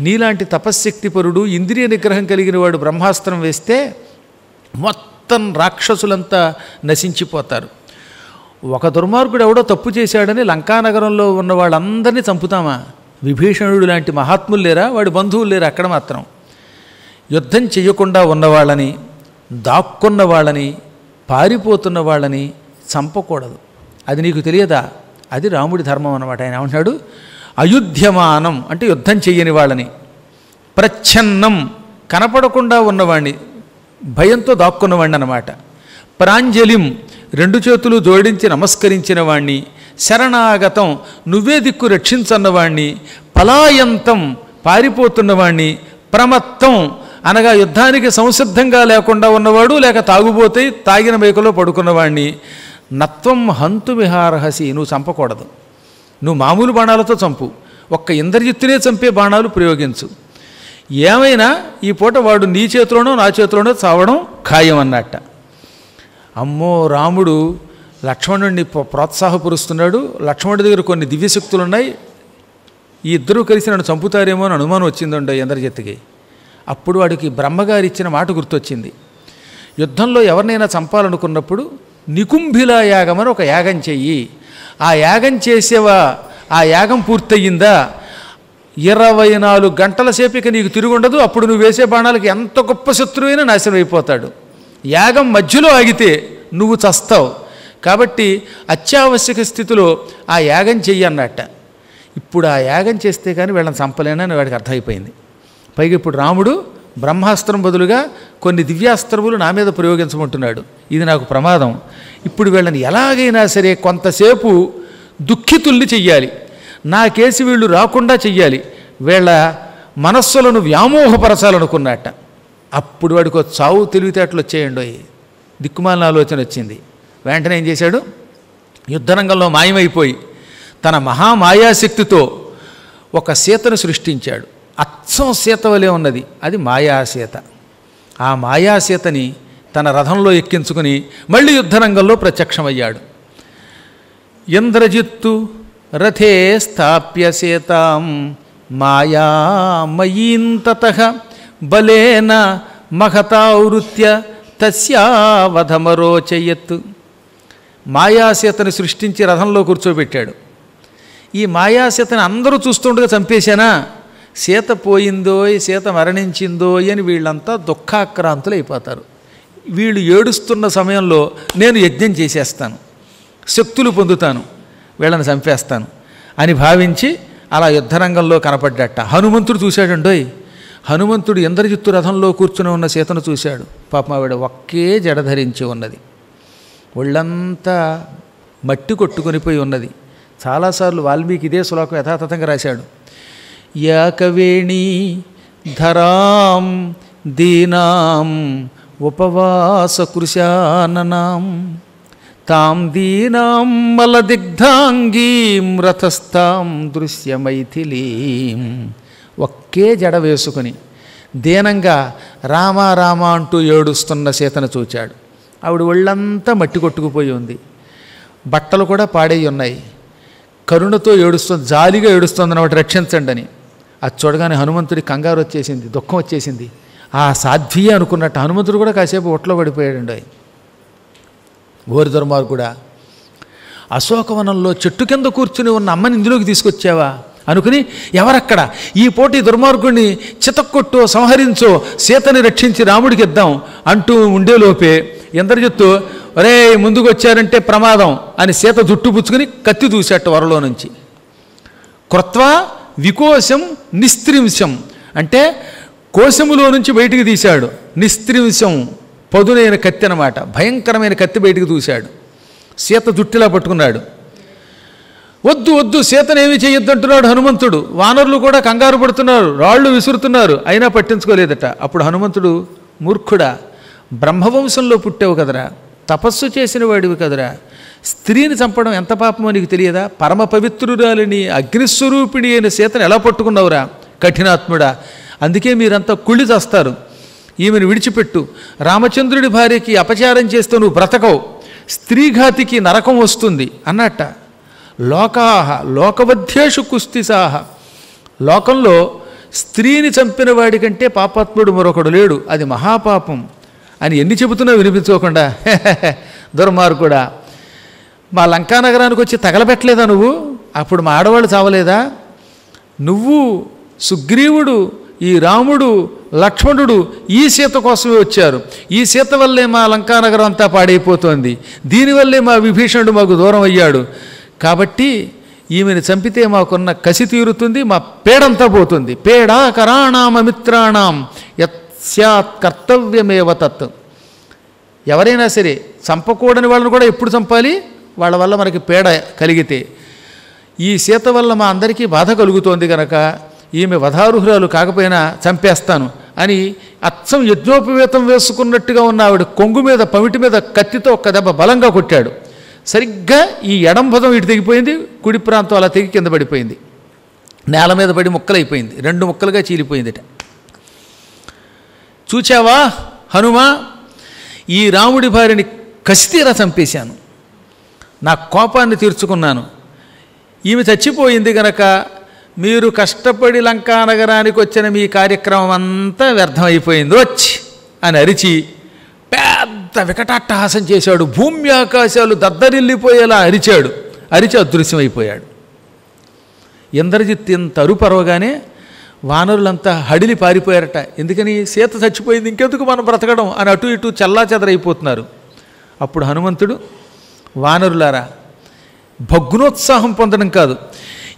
నీలాంటి తపశ్శక్తిపరుడు, ఇంద్రియ నిగ్రహం కలిగిన వాడు బ్రహ్మాస్త్రం వేస్తే మొత్తం రాక్షసులంతా నశించిపోతారు. ఒక దుర్మార్గుడు ఎవడో తప్పు చేశాడని లంకానగరంలో ఉన్న వాళ్ళందరినీ చంపుతామా? విభీషణుడు లాంటి మహాత్ములు లేరా? వాడి బంధువులు లేరా? అక్కడ మాత్రం యుద్ధం చెయ్యకుండా ఉన్నవాళ్ళని, దాక్కున్న వాళ్ళని, పారిపోతున్న వాళ్ళని చంపకూడదు. అది నీకు తెలియదా? అది రాముడి ధర్మం అన్నమాట. ఆయన ఏమంటున్నాడు? అయుధ్యమానం అంటే యుద్ధం చెయ్యని వాళ్ళని, ప్రచ్ఛన్నం కనపడకుండా ఉన్నవాణ్ణి, భయంతో దాక్కున్నవాణ్ణి అన్నమాట, ప్రాంజలిం రెండు చేతులు జోడించి నమస్కరించిన వాణ్ణి, శరణాగతం నువ్వే దిక్కు రక్షించన్నవాణ్ణి, పలాయంతం పారిపోతున్నవాణ్ణి, ప్రమత్తం అనగా యుద్ధానికి సంసిద్ధంగా లేకుండా ఉన్నవాడు, లేక తాగుబోతే తాగిన మేకలో పడుకున్నవాణ్ణి, నత్వం హంతు విహారహసి నువ్వు చంపకూడదు. నువ్వు మామూలు బాణాలతో చంపు, ఒక్క ఇంద్రజిత్తునే చంపే బాణాలు ప్రయోగించు. ఏమైనా ఈ పూట వాడు నీ చేతిలోనో నా చేతిలోనో చావడం ఖాయం అన్నట్ట. అమ్మో, రాముడు లక్ష్మణుడిని ప్రోత్సాహపరుస్తున్నాడు. లక్ష్మణుడి దగ్గర కొన్ని దివ్యశక్తులు ఉన్నాయి, ఈ ఇద్దరూ కలిసి నన్ను చంపుతారేమో అని అనుమానం వచ్చిందండి ఇంద్రజిత్తుకి. అప్పుడు వాడికి బ్రహ్మగారు ఇచ్చిన మాట గుర్తొచ్చింది. యుద్ధంలో ఎవరినైనా చంపాలనుకున్నప్పుడు నికుంభిలా యాగం అని ఒక యాగం చెయ్యి. ఆ యాగం చేసేవా, ఆ యాగం పూర్తయిందా 24 గంటల సేపు ఇక నీకు తిరుగుండదు. అప్పుడు నువ్వు వేసే బాణాలకి ఎంత గొప్ప శత్రువైనా నాశనం అయిపోతాడు. యాగం మధ్యలో ఆగితే నువ్వు చస్తావు. కాబట్టి అత్యావశ్యక స్థితిలో ఆ యాగం చెయ్యి అన్నట్ట. ఇప్పుడు ఆ యాగం చేస్తే కానీ వీళ్ళని చంపలేనని వాడికి అర్థమైపోయింది. పైగా ఇప్పుడు రాముడు బ్రహ్మాస్త్రం బదులుగా కొన్ని దివ్యాస్త్రములు నా మీద ప్రయోగించమంటున్నాడు. ఇది నాకు ప్రమాదం. ఇప్పుడు వీళ్ళని ఎలాగైనా సరే కొంతసేపు దుఃఖితుల్ని చెయ్యాలి, నా కేసి వీళ్ళు రాకుండా చెయ్యాలి, వీళ్ళ మనస్సులను వ్యామోహపరచాలనుకున్నట్ట. అప్పుడు వాడికి ఒక చావు తెలివితేటలు వచ్చేయండి. దిక్కుమాలిన ఆలోచన వచ్చింది. వెంటనే ఏం చేశాడు, యుద్ధరంగంలో మాయమైపోయి తన మహామాయాశక్తితో ఒక సీతను సృష్టించాడు. అచ్చం సీత వలె ఉన్నది, అది మాయాసీత. ఆ మాయాసీతని తన రథంలో ఎక్కించుకుని మళ్ళీ యుద్ధరంగంలో ప్రత్యక్షమయ్యాడు. ఇంద్రజిత్తు రథే స్థాప్య సీతాం మాయామయీం తతః బలేన మహతావృత్య తస్యావధమరోచయత్. మాయాసీతని సృష్టించి రథంలో కూర్చోబెట్టాడు. ఈ మాయాసీతని అందరూ చూస్తుండగా చంపేశానా, సీత పోయిందో సీత మరణించిందో అని వీళ్ళంతా దుఃఖాక్రాంతులు అయిపోతారు. వీళ్ళు ఏడుస్తున్న సమయంలో నేను యజ్ఞం చేసేస్తాను, శక్తులు పొందుతాను, వీళ్ళని చంపేస్తాను అని భావించి అలా యుద్ధరంగంలో కనపడ్డట. హనుమంతుడు చూశాడండోయ్. హనుమంతుడు ఇంద్రజిత్తు రథంలో కూర్చుని ఉన్న సీతను చూశాడు. పాపం ఆవిడ ఒక్కే జడ ధరించి ఉన్నది, ఒళ్ళంతా మట్టి కొట్టుకొనిపోయి ఉన్నది. చాలాసార్లు వాల్మీకి ఇదే శ్లోకం యథాతథంగా రాశాడు. యాకవేణీ ధరాం దీనాం ఉపవాసకృశాననాం తాం దీనాం మలదిగ్ధాంగీం రథస్థాం దృశ్యమైథిలీం. ఒక్కే జడ వేసుకుని దీనంగా రామ రామ అంటూ ఏడుస్తున్న సీతను చూచాడు. ఆవిడ ఒళ్ళంతా మట్టి కొట్టుకుపోయి ఉంది, బట్టలు కూడా పాడై ఉన్నాయి, కరుణతో ఏడుస్తుంది, జాలిగా ఏడుస్తుంది అన్నమాట, రక్షించండి అని. అది చూడగానే హనుమంతుడి కంగారు వచ్చేసింది, దుఃఖం వచ్చేసింది. ఆ సాధ్వియే అనుకున్నట్టు హనుమంతుడు కూడా కాసేపు ఒట్లో పడిపోయాడండి. ఘోర దుర్మార్గుడా, అశోకవనంలో చెట్టు కింద కూర్చుని ఉన్న అమ్మని ఇందులోకి తీసుకొచ్చావా అనుకుని, ఎవరక్కడ, ఈ పోటీ దుర్మార్గుడిని చితక్కొట్టో సంహరించో సీతని రక్షించి రాముడికి ఇద్దాం అంటూ ఉండేలోపే ఇంద్రజిత్తు ఒరే ముందుకు వచ్చారంటే ప్రమాదం అని సీత జుట్టు పుచ్చుకుని కత్తి దూసేట వరలో నుంచి. కృత్వా వికోశం నిస్త్రింశం అంటే కోశములో నుంచి బయటికి తీశాడు. నిస్త్రింశం పదునైన కత్తి అన్నమాట, భయంకరమైన కత్తి బయటికి దూశాడు. సీత జుట్టులా పట్టుకున్నాడు. వద్దు వద్దు సీతనేమి చేయొద్దంటున్నాడు హనుమంతుడు. వానరులు కూడా కంగారు పడుతున్నారు, రాళ్ళు విసురుతున్నారు, అయినా పట్టించుకోలేదట. అప్పుడు హనుమంతుడు, మూర్ఖుడా, బ్రహ్మవంశంలో పుట్టావు కదరా, తపస్సు చేసిన వాడివి కదరా, స్త్రీని చంపడం ఎంత పాపమో నీకు తెలియదా, పరమ పవిత్రురాలిని అగ్నిస్వరూపిణి అయిన సీతను ఎలా పట్టుకున్నావురా కఠినాత్ముడా, అందుకే మీరంతా కుళ్ళి చేస్తారు, ఈమెను విడిచిపెట్టు, రామచంద్రుడి భార్యకి అపచారం చేస్తే నువ్వు బ్రతకవు, స్త్రీఘాతికి నరకం వస్తుంది అన్నట్ట. లోకాహ లోకవధ్యేషు కుస్తిసాహ, లోకంలో స్త్రీని చంపిన వాడికంటే పాపాత్ముడు మరొకడు లేడు, అది మహాపాపం అని ఎన్ని చెబుతున్నా వినిపించుకోకుండా, దుర్మార్గుడా, మా లంకానగరానికి వచ్చి తగలబెట్టలేదా నువ్వు, అప్పుడు మా ఆడవాళ్ళు చావలేదా, నువ్వు సుగ్రీవుడు ఈ రాముడు లక్ష్మణుడు ఈ సీత కోసమే వచ్చారు, ఈ సీత వల్లే మా లంకానగరం అంతా పాడైపోతోంది, దీనివల్లే మా విభీషణుడు మాకు దూరం అయ్యాడు, కాబట్టి ఈమెను చంపితే మాకున్న కసి తీరుతుంది, మా పేడంతా పోతుంది. పేడా కరాణామ మిత్రాణం యత్స్యాత్ కర్తవ్యమేవ తత్. ఎవరైనా సరే చంపకూడని వాళ్ళని కూడా ఎప్పుడు చంపాలి, వాళ్ళ వల్ల మనకి పేడ కలిగితే. ఈ సీత వల్ల మా అందరికీ బాధ కలుగుతోంది కనుక ఈమె వధారుహురాలు కాకపోయినా చంపేస్తాను అని అచ్చం యజ్ఞోపవేతం వేసుకున్నట్టుగా ఉన్న ఆవిడ కొంగు మీద పమిటి మీద కత్తితో ఒక్క దెబ్బ బలంగా కొట్టాడు. సరిగ్గా ఈ ఎడంభుజం ఇటు తెగిపోయింది, కుడి ప్రాంతం అలా తెగి కింద పడిపోయింది, నేల మీద పడి ముక్కలైపోయింది, 2 ముక్కలుగా చీలిపోయిందిట. చూచావా హనుమా, ఈ రాముడి భార్యని కసితీరా చంపేశాను, నా కోపాన్ని తీర్చుకున్నాను, ఈమె చచ్చిపోయింది గనక మీరు కష్టపడి లంకానగరానికి వచ్చిన మీ కార్యక్రమం అంతా వ్యర్థమైపోయింది వచ్చి అని అరిచి పెద్ద వికటాట్టహాసం చేశాడు. భూమి ఆకాశాలు దద్దరిల్లిపోయేలా అరిచాడు. అరిచి అదృశ్యమైపోయాడు. ఇంద్రజిత్ ఇంత అరుపరవగానే వానరులంతా హడిలి పారిపోయారట. ఎందుకని, సీత చచ్చిపోయింది, ఇంకెందుకు మనం బ్రతకడం అని అటు ఇటు చల్లా చెదరైపోతున్నారు. అప్పుడు హనుమంతుడు, వానరులారా, భగ్నోత్సాహం పొందడం కాదు,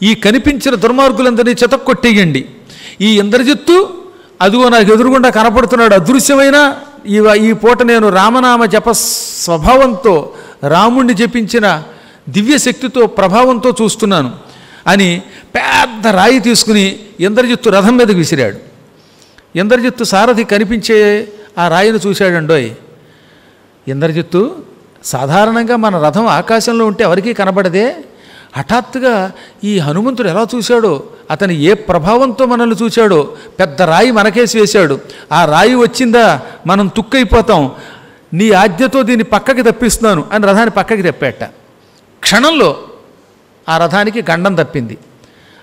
ఈ కనిపించిన దుర్మార్గులందరినీ చితక్కొట్టేయండి, ఈ ఇంద్రజిత్తు అదిగో నాకు ఎదురుగుండా కనపడుతున్నాడు, అదృశ్యమైన ఈ పూట నేను రామనామ జప స్వభావంతో రాముణ్ణి జపించిన దివ్యశక్తితో ప్రభావంతో చూస్తున్నాను అని పెద్ద రాయి తీసుకుని ఇంద్రజిత్తు రథం మీదకి విసిరాడు. ఇంద్రజిత్తు సారథి కనిపించే ఆ రాయిని చూశాడండోయ్. ఇంద్రజిత్తు సాధారణంగా మన రథం ఆకాశంలో ఉంటే ఎవరికీ కనబడదే, హఠాత్తుగా ఈ హనుమంతుడు ఎలా చూశాడో, అతను ఏ ప్రభావంతో మనల్ని చూశాడో, పెద్ద రాయి మనకేసి వేశాడు. ఆ రాయి వచ్చిందా మనం తుక్కైపోతాం, నీ ఆజ్ఞతో దీన్ని పక్కకి తప్పిస్తున్నాను అని రథాన్ని పక్కకి తెప్పేట. క్షణంలో ఆ రథానికి గండం తప్పింది.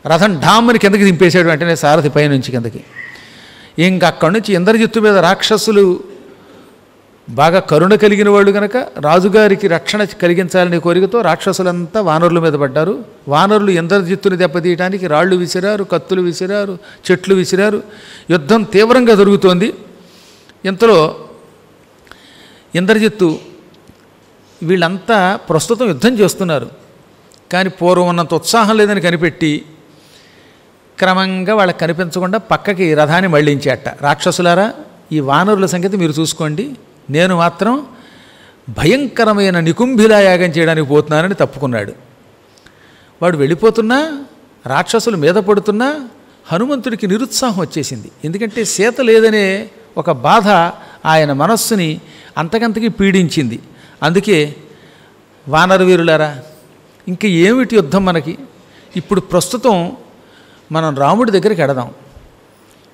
రథం ఢామ్మని కిందకి దింపేశాడు వెంటనే సారథి పైనుంచి కిందకి. ఇంకక్కడి నుంచి ఇంద్రజిత్తు మీద రాక్షసులు బాగా కరుణ కలిగిన వాళ్ళు కనుక రాజుగారికి రక్షణ కలిగించాలనే కోరికతో రాక్షసులంతా వానరుల మీద పడ్డారు. వానరులు ఇంద్రజిత్తుని దెబ్బతీయటానికి రాళ్ళు విసిరారు, కత్తులు విసిరారు, చెట్లు విసిరారు. యుద్ధం తీవ్రంగా జరుగుతోంది. ఇంతలో ఇంద్రజిత్తు వీళ్ళంతా ప్రస్తుతం యుద్ధం చేస్తున్నారు, కానీ పూర్వం ఉన్నంత ఉత్సాహం లేదని కనిపెట్టి క్రమంగా వాళ్ళకి కనిపించకుండా పక్కకి రథాన్ని మళ్ళించేట. రాక్షసులారా, ఈ వానరుల సంగతి మీరు చూసుకోండి, నేను మాత్రం భయంకరమైన నికుంభిలా యాగం చేయడానికి పోతున్నానని తప్పుకున్నాడు. వాడు వెళ్ళిపోతున్నా, రాక్షసులు మీద పడుతున్నా హనుమంతుడికి నిరుత్సాహం వచ్చేసింది. ఎందుకంటే సీత లేదనే ఒక బాధ ఆయన మనస్సుని అంతకంతకీ పీడించింది. అందుకే వానర వీరులారా, ఇంక ఏమిటి యుద్ధం మనకి, ఇప్పుడు ప్రస్తుతం మనం రాముడి దగ్గరికి ఎడదాం.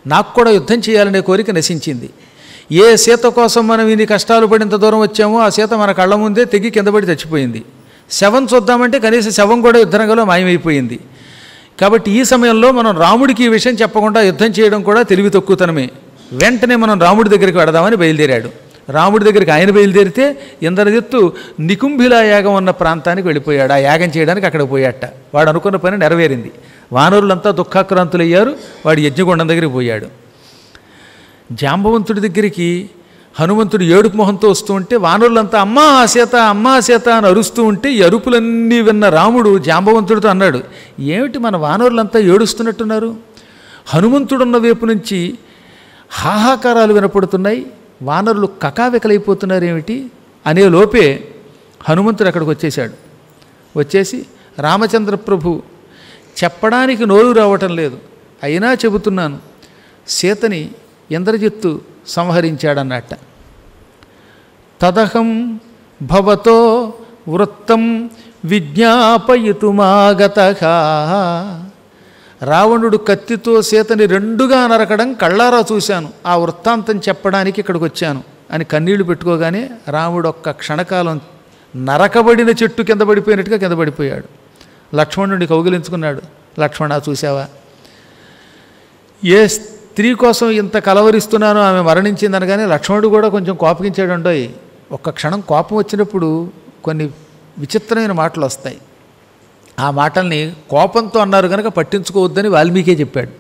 నాకు కూడా యుద్ధం చేయాలనే కోరిక నశించింది. ఏ సీత కోసం మనం ఇన్ని కష్టాలు పడింత దూరం వచ్చామో ఆ సీత మన కళ్ళ ముందే తెగి కిందపడి చచ్చిపోయింది. శవం చూద్దామంటే కనీసం శవం కూడా యుద్ధరంగంలో మాయమైపోయింది. కాబట్టి ఈ సమయంలో మనం రాముడికి ఈ విషయం చెప్పకుండా యుద్ధం చేయడం కూడా తెలివి తక్కువతనమే. వెంటనే మనం రాముడి దగ్గరికి వెడదామని బయలుదేరాడు. రాముడి దగ్గరికి ఆయన బయలుదేరితే ఇంద్రజిత్తు నికుంభిలా యాగం ఉన్న ప్రాంతానికి వెళ్ళిపోయాడు. ఆ యాగం చేయడానికి అక్కడికి పోయాట. వాడు అనుకున్న పని నెరవేరింది. వానరులంతా దుఃఖాక్రాంతులయ్యారు. వాడు యజ్ఞగుండం దగ్గరికి పోయాడు. జాంబవంతుడి దగ్గరికి హనుమంతుడు ఏడుపు మొహంతో వస్తూ ఉంటే వానరులంతా అమ్మా సీత, అమ్మా సీత అని అరుస్తూ ఉంటే ఈ అరుపులన్నీ విన్న రాముడు జాంబవంతుడితో అన్నాడు, ఏమిటి మన వానరులంతా ఏడుస్తున్నట్టున్నారు, హనుమంతుడున్న వైపు నుంచి హాహాకారాలు వినపడుతున్నాయి, వానరులు కకావికలైపోతున్నారు ఏమిటి అనే లోపే హనుమంతుడు అక్కడికి వచ్చేశాడు. వచ్చేసి రామచంద్ర ప్రభు, చెప్పడానికి నోరు రావటం లేదు, అయినా చెబుతున్నాను, సీతని ఇంద్రజిత్తు సంహరించాడన్నట్ట. తదహం భవతో వృత్తం విజ్ఞాపయితుమాగతః. రావణుడు కత్తితో సీతని రెండుగా నరకడం కళ్ళారా చూశాను, ఆ వృత్తాంతం చెప్పడానికి ఇక్కడికి వచ్చాను అని కన్నీళ్లు పెట్టుకోగానే రాముడు ఒక్క క్షణకాలం నరకబడిన చెట్టు కింద పడిపోయినట్టుగా కింద పడిపోయాడు. లక్ష్మణుడిని కౌగిలించుకున్నాడు. లక్ష్మణ, చూసావా, ఏ స్త్రీ కోసం ఇంత కలవరిస్తున్నానో ఆమె మరణించిందనగానే లక్ష్మణుడు కూడా కొంచెం కోపగించాడండోయ్. ఒక్క క్షణం కోపం వచ్చినప్పుడు కొన్ని విచిత్రమైన మాటలు వస్తాయి. ఆ మాటల్ని కోపంతో అన్నారు కనుక పట్టించుకోవద్దని వాల్మీకే చెప్పాడు.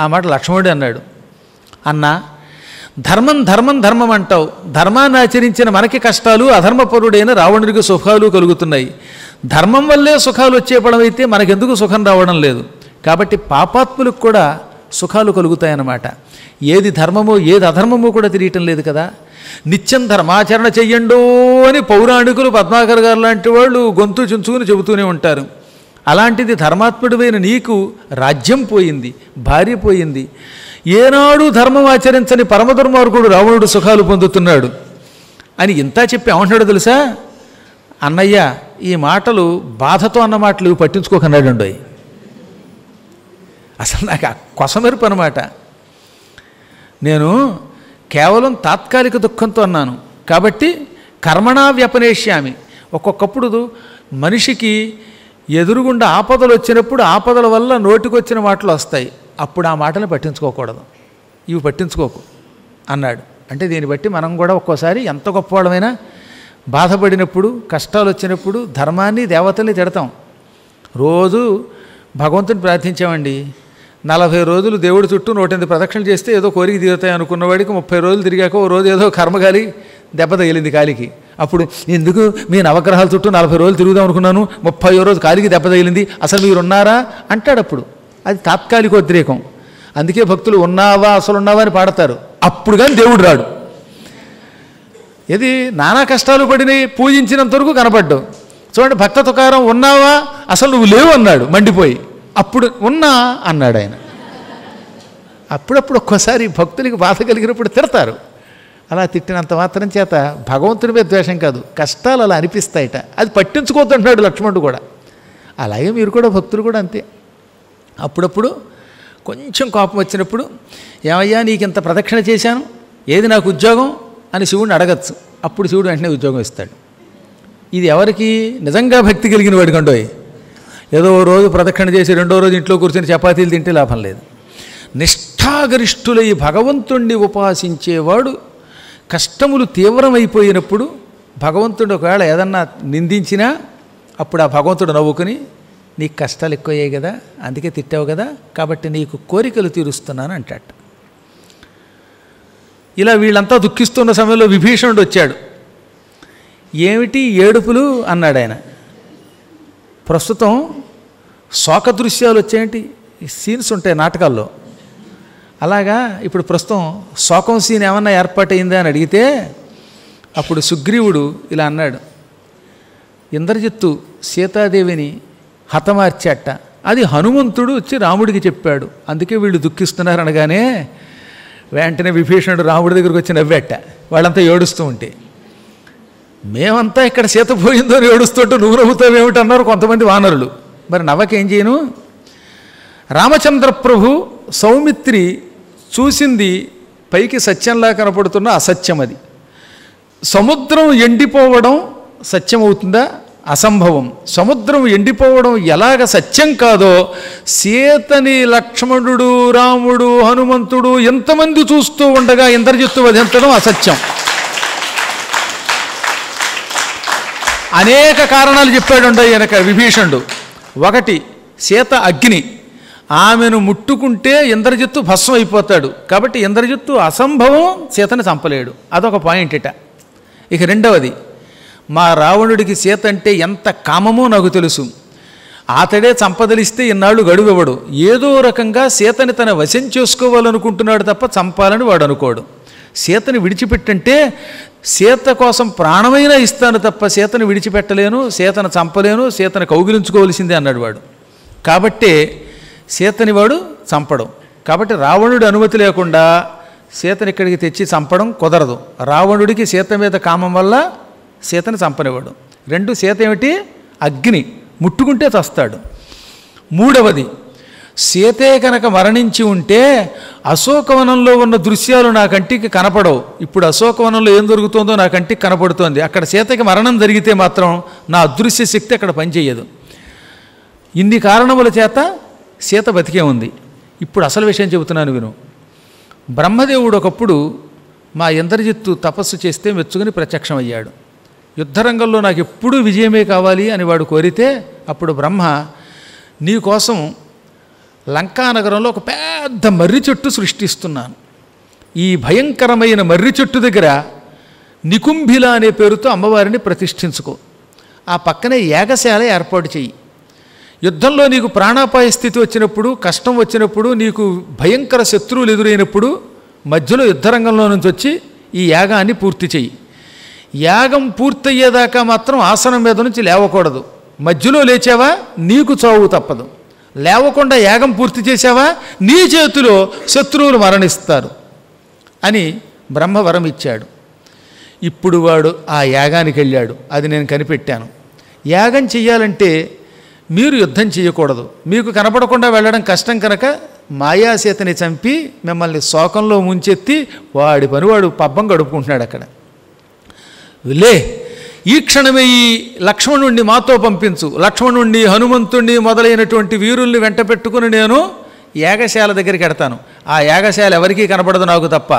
ఆ మాట లక్ష్మణుడే అన్నాడు. అన్నా, ధర్మం ధర్మం ధర్మం అంటావు, ధర్మాన్ని ఆచరించిన మనకి కష్టాలు, అధర్మపరుడైన రావణుడికి సుఖాలు కలుగుతున్నాయి. ధర్మం వల్లే సుఖాలు వచ్చేపడమైతే మనకెందుకు సుఖం రావడం లేదు. కాబట్టి పాపాత్ములకు కూడా సుఖాలు కలుగుతాయన్నమాట. ఏది ధర్మమో ఏది అధర్మమో కూడా తెలియటం లేదు కదా. నిత్యం ధర్మాచరణ చెయ్యండో అని పౌరాణికులు పద్మాకర్ గారు లాంటి వాళ్ళు గొంతు చుంచుకుని చెబుతూనే ఉంటారు. అలాంటిది ధర్మాత్ముడివైన నీకు రాజ్యం పోయింది, భార్య పోయింది, ఏనాడు ధర్మం ఆచరించని పరమధర్మార్కుడు రావణుడు సుఖాలు పొందుతున్నాడు అని ఇంత చెప్పి ఏమంటున్నాడు తెలుసా? అన్నయ్య, ఈ మాటలు బాధతో అన్న మాటలు పట్టించుకోకన్నాడండి. అసలు నాకు కొసమెరుపు అన్నమాట. నేను కేవలం తాత్కాలిక దుఃఖంతో అన్నాను కాబట్టి కర్మణా వ్యపనేష్యామి. ఒక్కొక్కప్పుడు మనిషికి ఎదురుగుండా ఆపదలు వచ్చినప్పుడు ఆపదల వల్ల నోటికొచ్చిన మాటలు వస్తాయి, అప్పుడు ఆ మాటలు పట్టించుకోకూడదు, ఇవి పట్టించుకోకు అన్నాడు. అంటే దీన్ని బట్టి మనం కూడా ఒక్కోసారి ఎంత గొప్పవాళ్ళమైనా బాధపడినప్పుడు కష్టాలు వచ్చినప్పుడు ధర్మాన్ని దేవతల్ని తిడతాం. రోజు భగవంతుని ప్రార్థించామండి, 40 రోజులు దేవుడి చుట్టూ 108 ప్రదక్షిణలు చేస్తే ఏదో కోరిక తీరుతాయి అనుకున్నవాడికి 30 రోజులు తిరిగాక ఓ రోజు ఏదో కర్మగాలి దెబ్బ తగిలింది కాలికి. అప్పుడు ఎందుకు మీ నవగ్రహాల చుట్టూ 40 రోజులు తిరుగుదాం అనుకున్నాను, 30వ రోజు కాలికి దెబ్బ తగిలింది, అసలు మీరు ఉన్నారా అంటాడు. అప్పుడు అది తాత్కాలికోద్రేకం. అందుకే భక్తులు ఉన్నావా అసలున్నావా అని పాడతారు. అప్పుడు కానీ దేవుడు రాడు. ఇది నానా కష్టాలు పడినాయి, పూజించినంత వరకు కనపడ్డావు. చూడండి, భక్త తుకారం ఉన్నావా అసలు నువ్వు లేవు అన్నాడు మండిపోయి. అప్పుడు ఉన్నా అన్నాడు ఆయన. అప్పుడప్పుడు ఒక్కోసారి భక్తులకి బాధ కలిగినప్పుడు తిడతారు. అలా తిట్టినంత మాత్రం చేత భగవంతుడి మీద ద్వేషం కాదు, కష్టాలు అలా అనిపిస్తాయట. అది పట్టించుకోవద్దు అంటున్నాడు లక్ష్మణుడు కూడా. అలాగే మీరు కూడా భక్తులు కూడా అంతే. అప్పుడప్పుడు కొంచెం కోపం వచ్చినప్పుడు, ఏమయ్యా నీకు ఇంత ప్రదక్షిణ చేశాను, ఏది నాకు ఉద్యోగం అని శివుడిని అడగచ్చు. అప్పుడు శివుడు వెంటనే ఉద్యోగం ఇస్తాడు. ఇది ఎవరికి నిజంగా భక్తి కలిగిన వాడికి అండోయ్. ఏదో రోజు ప్రదక్షిణ చేసి రెండో రోజు ఇంట్లో కూర్చొని చపాతీలు తింటే లాభం లేదు. నిష్ఠాగరిష్ఠులై భగవంతుణ్ణి ఉపాసించేవాడు కష్టములు తీవ్రమైపోయినప్పుడు భగవంతుడు ఒకవేళ ఏదన్నా నిందించినా అప్పుడు ఆ భగవంతుడు నవ్వుకుని, నీకు కష్టాలు ఎక్కువయ్యాయి కదా, అందుకే తిట్టావు కదా, కాబట్టి నీకు కోరికలు తీరుస్తున్నాను అంటాడు. ఇలా వీళ్ళంతా దుఃఖిస్తున్న సమయంలో విభీషణుడు వచ్చాడు. ఏమిటి ఏడుపులు అన్నాడు ఆయన. ప్రస్తుతం శోక దృశ్యాలు వచ్చాయంటి, సీన్స్ ఉంటాయి నాటకాల్లో. అలాగా ఇప్పుడు ప్రస్తుతం శోకం సీన్ ఏమన్నా ఏర్పాటైందా అని అడిగితే అప్పుడు సుగ్రీవుడు ఇలా అన్నాడు, ఇంద్రజిత్తు సీతాదేవిని హతమార్చాట, అది హనుమంతుడు వచ్చి రాముడికి చెప్పాడు, అందుకే వీళ్ళు దుఃఖిస్తున్నారు అనగానే వెంటనే విభీషణుడు రాముడి దగ్గరికి వచ్చి నవ్వేట. వాళ్ళంతా ఏడుస్తూ ఉంటే, మేమంతా ఇక్కడ సీత పోయిందో అని ఏడుస్తుంటే నువ్వు నవ్వుతావేమిటి అన్నారు కొంతమంది వానరులు. మరి నవ్వకేం చేయను? రామచంద్ర ప్రభు సౌమిత్రి చూసింది పైకి సత్యంలా కనపడుతున్న అసత్యం. అది సముద్రం ఎండిపోవడం సత్యం అవుతుందా? అసంభవం. సముద్రం ఎండిపోవడం ఎలాగ సత్యం కాదో సీతని లక్ష్మణుడు, రాముడు, హనుమంతుడు ఎంతమంది చూస్తూ ఉండగా ఇంద్రజిత్తు వధించడం అసత్యం. అనేక కారణాలు చెప్పాడు ఈయనక విభీషణుడు. ఒకటి, సీత అగ్ని, ఆమెను ముట్టుకుంటే ఇంద్రజిత్తు భస్మం అయిపోతాడు, కాబట్టి ఇంద్రజిత్తు అసంభవం, సీతని చంపలేడు. అదొక పాయింట్ ఇట. ఇక రెండవది, మా రావణుడికి సీత అంటే ఎంత కామమో నాకు తెలుసు, అతడే చంపదలిస్తే ఇన్నాళ్ళు గడువివ్వడు, ఏదో రకంగా సీతని తన వశం చేసుకోవాలనుకుంటున్నాడు తప్ప చంపాలని వాడు అనుకోడు. సీతని విడిచిపెట్టంటే సీత కోసం ప్రాణమైనా ఇస్తాను తప్ప సీతను విడిచిపెట్టలేను, సీతను చంపలేను, సీతను కౌగిలించుకోవలసిందే అన్నాడు వాడు. కాబట్టే సీతని వాడు చంపడం. కాబట్టి రావణుడి అనుమతి లేకుండా సీతని ఇక్కడికి తెచ్చి చంపడం కుదరదు. రావణుడికి సీత మీద కామం వల్ల సీతని చంపనివాడు. రెండు, సీత ఏమిటి? అగ్ని, ముట్టుకుంటే చస్తాడు. మూడవది, సీతే కనుక మరణించి ఉంటే అశోకవనంలో ఉన్న దృశ్యాలు నా కంటికి కనపడవు. ఇప్పుడు అశోకవనంలో ఏం దొరుకుతుందో నా కంటికి కనపడుతోంది. అక్కడ సీతకి మరణం జరిగితే మాత్రం నా అదృశ్య శక్తి అక్కడ పనిచేయదు. ఇన్ని కారణముల చేత సీత బతికే ఉంది. ఇప్పుడు అసలు విషయం చెబుతున్నాను విను. బ్రహ్మదేవుడు ఒకప్పుడు మా ఇంద్రజిత్తు తపస్సు చేస్తే మెచ్చుకుని ప్రత్యక్షమయ్యాడు. యుద్ధరంగంలో నాకు ఎప్పుడూ విజయమే కావాలి అని వాడు కోరితే అప్పుడు బ్రహ్మ నీకోసం లంకానగరంలో ఒక పెద్ద మర్రి చెట్టు సృష్టిస్తున్నాను. ఈ భయంకరమైన మర్రి చెట్టు దగ్గర నికుంభిల అనే పేరుతో అమ్మవారిని ప్రతిష్ఠించుకో. ఆ పక్కనే యాగశాల ఏర్పాటు చెయ్యి. యుద్ధంలో నీకు ప్రాణాపాయ స్థితి వచ్చినప్పుడు, కష్టం వచ్చినప్పుడు, నీకు భయంకర శత్రువులు ఎదురైనప్పుడు మధ్యలో యుద్ధరంగంలో నుంచి వచ్చి ఈ యాగాన్ని పూర్తి చెయ్యి. యాగం పూర్తయ్యేదాకా మాత్రం ఆసనం మీద నుంచి లేవకూడదు. మధ్యలో లేచావా నీకు చావు తప్పదు. లేవకుండా యాగం పూర్తి చేశావా నీ చేతిలో శత్రువులు మరణిస్తారు అని బ్రహ్మవరం ఇచ్చాడు. ఇప్పుడు వాడు ఆ యాగానికి వెళ్ళాడు. అది నేను కనిపెట్టాను. యాగం చెయ్యాలంటే మీరు యుద్ధం చేయకూడదు. మీకు కనపడకుండా వెళ్ళడం కష్టం కనుక మాయాసీతని చంపి మిమ్మల్ని శోకంలో ముంచెత్తి వాడి పని వాడు పబ్బం గడుపుకుంటున్నాడు అక్కడ. లే, ఈ క్షణమే ఈ లక్ష్మణుణ్ణి మాతో పంపించు. లక్ష్మణుణ్ణి, హనుమంతుణ్ణి మొదలైనటువంటి వీరుల్ని వెంట పెట్టుకుని నేను యాగశాల దగ్గరికి ఎడతాను. ఆ యాగశాల ఎవరికీ కనపడదు నాకు తప్ప.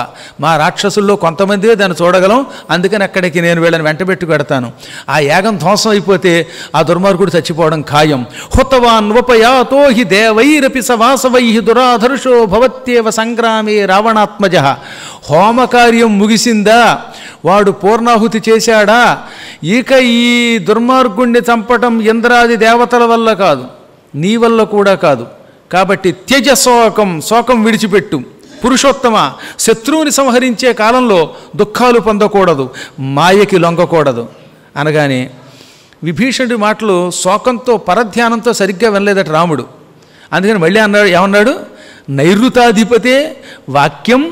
మా రాక్షసుల్లో కొంతమందివే దాన్ని చూడగలం. అందుకని అక్కడికి నేను వీళ్ళని వెంట పెట్టుకు పెడతాను. ఆ యాగం ధ్వంసం అయిపోతే ఆ దుర్మార్గుడు చచ్చిపోవడం ఖాయం. హుతవాన్ ఉపయాతో హి దేవైరపి సవాసవై దురాధర్షో భవత్యేవ సంగ్రామే రావణాత్మజ. హోమకార్యం ముగిసిందా? వాడు పూర్ణాహుతి చేశాడా? ఇక ఈ దుర్మార్గుణ్ణి చంపటం ఇంద్రాది దేవతల వల్ల కాదు, నీ వల్ల కూడా కాదు, కాబట్టి త్యజ శోకం, శోకం విడిచిపెట్టు. పురుషోత్తమ, శత్రువుని సంహరించే కాలంలో దుఃఖాలు పొందకూడదు, మాయకి లొంగకూడదు అనగానే విభీషణుడి మాటలు శోకంతో పరధ్యానంతో సరిగ్గా వినలేదట రాముడు. అందుకని మళ్ళీ అన్నాడు, ఏమన్నాడు? నైరుతాధిపతే వాక్యం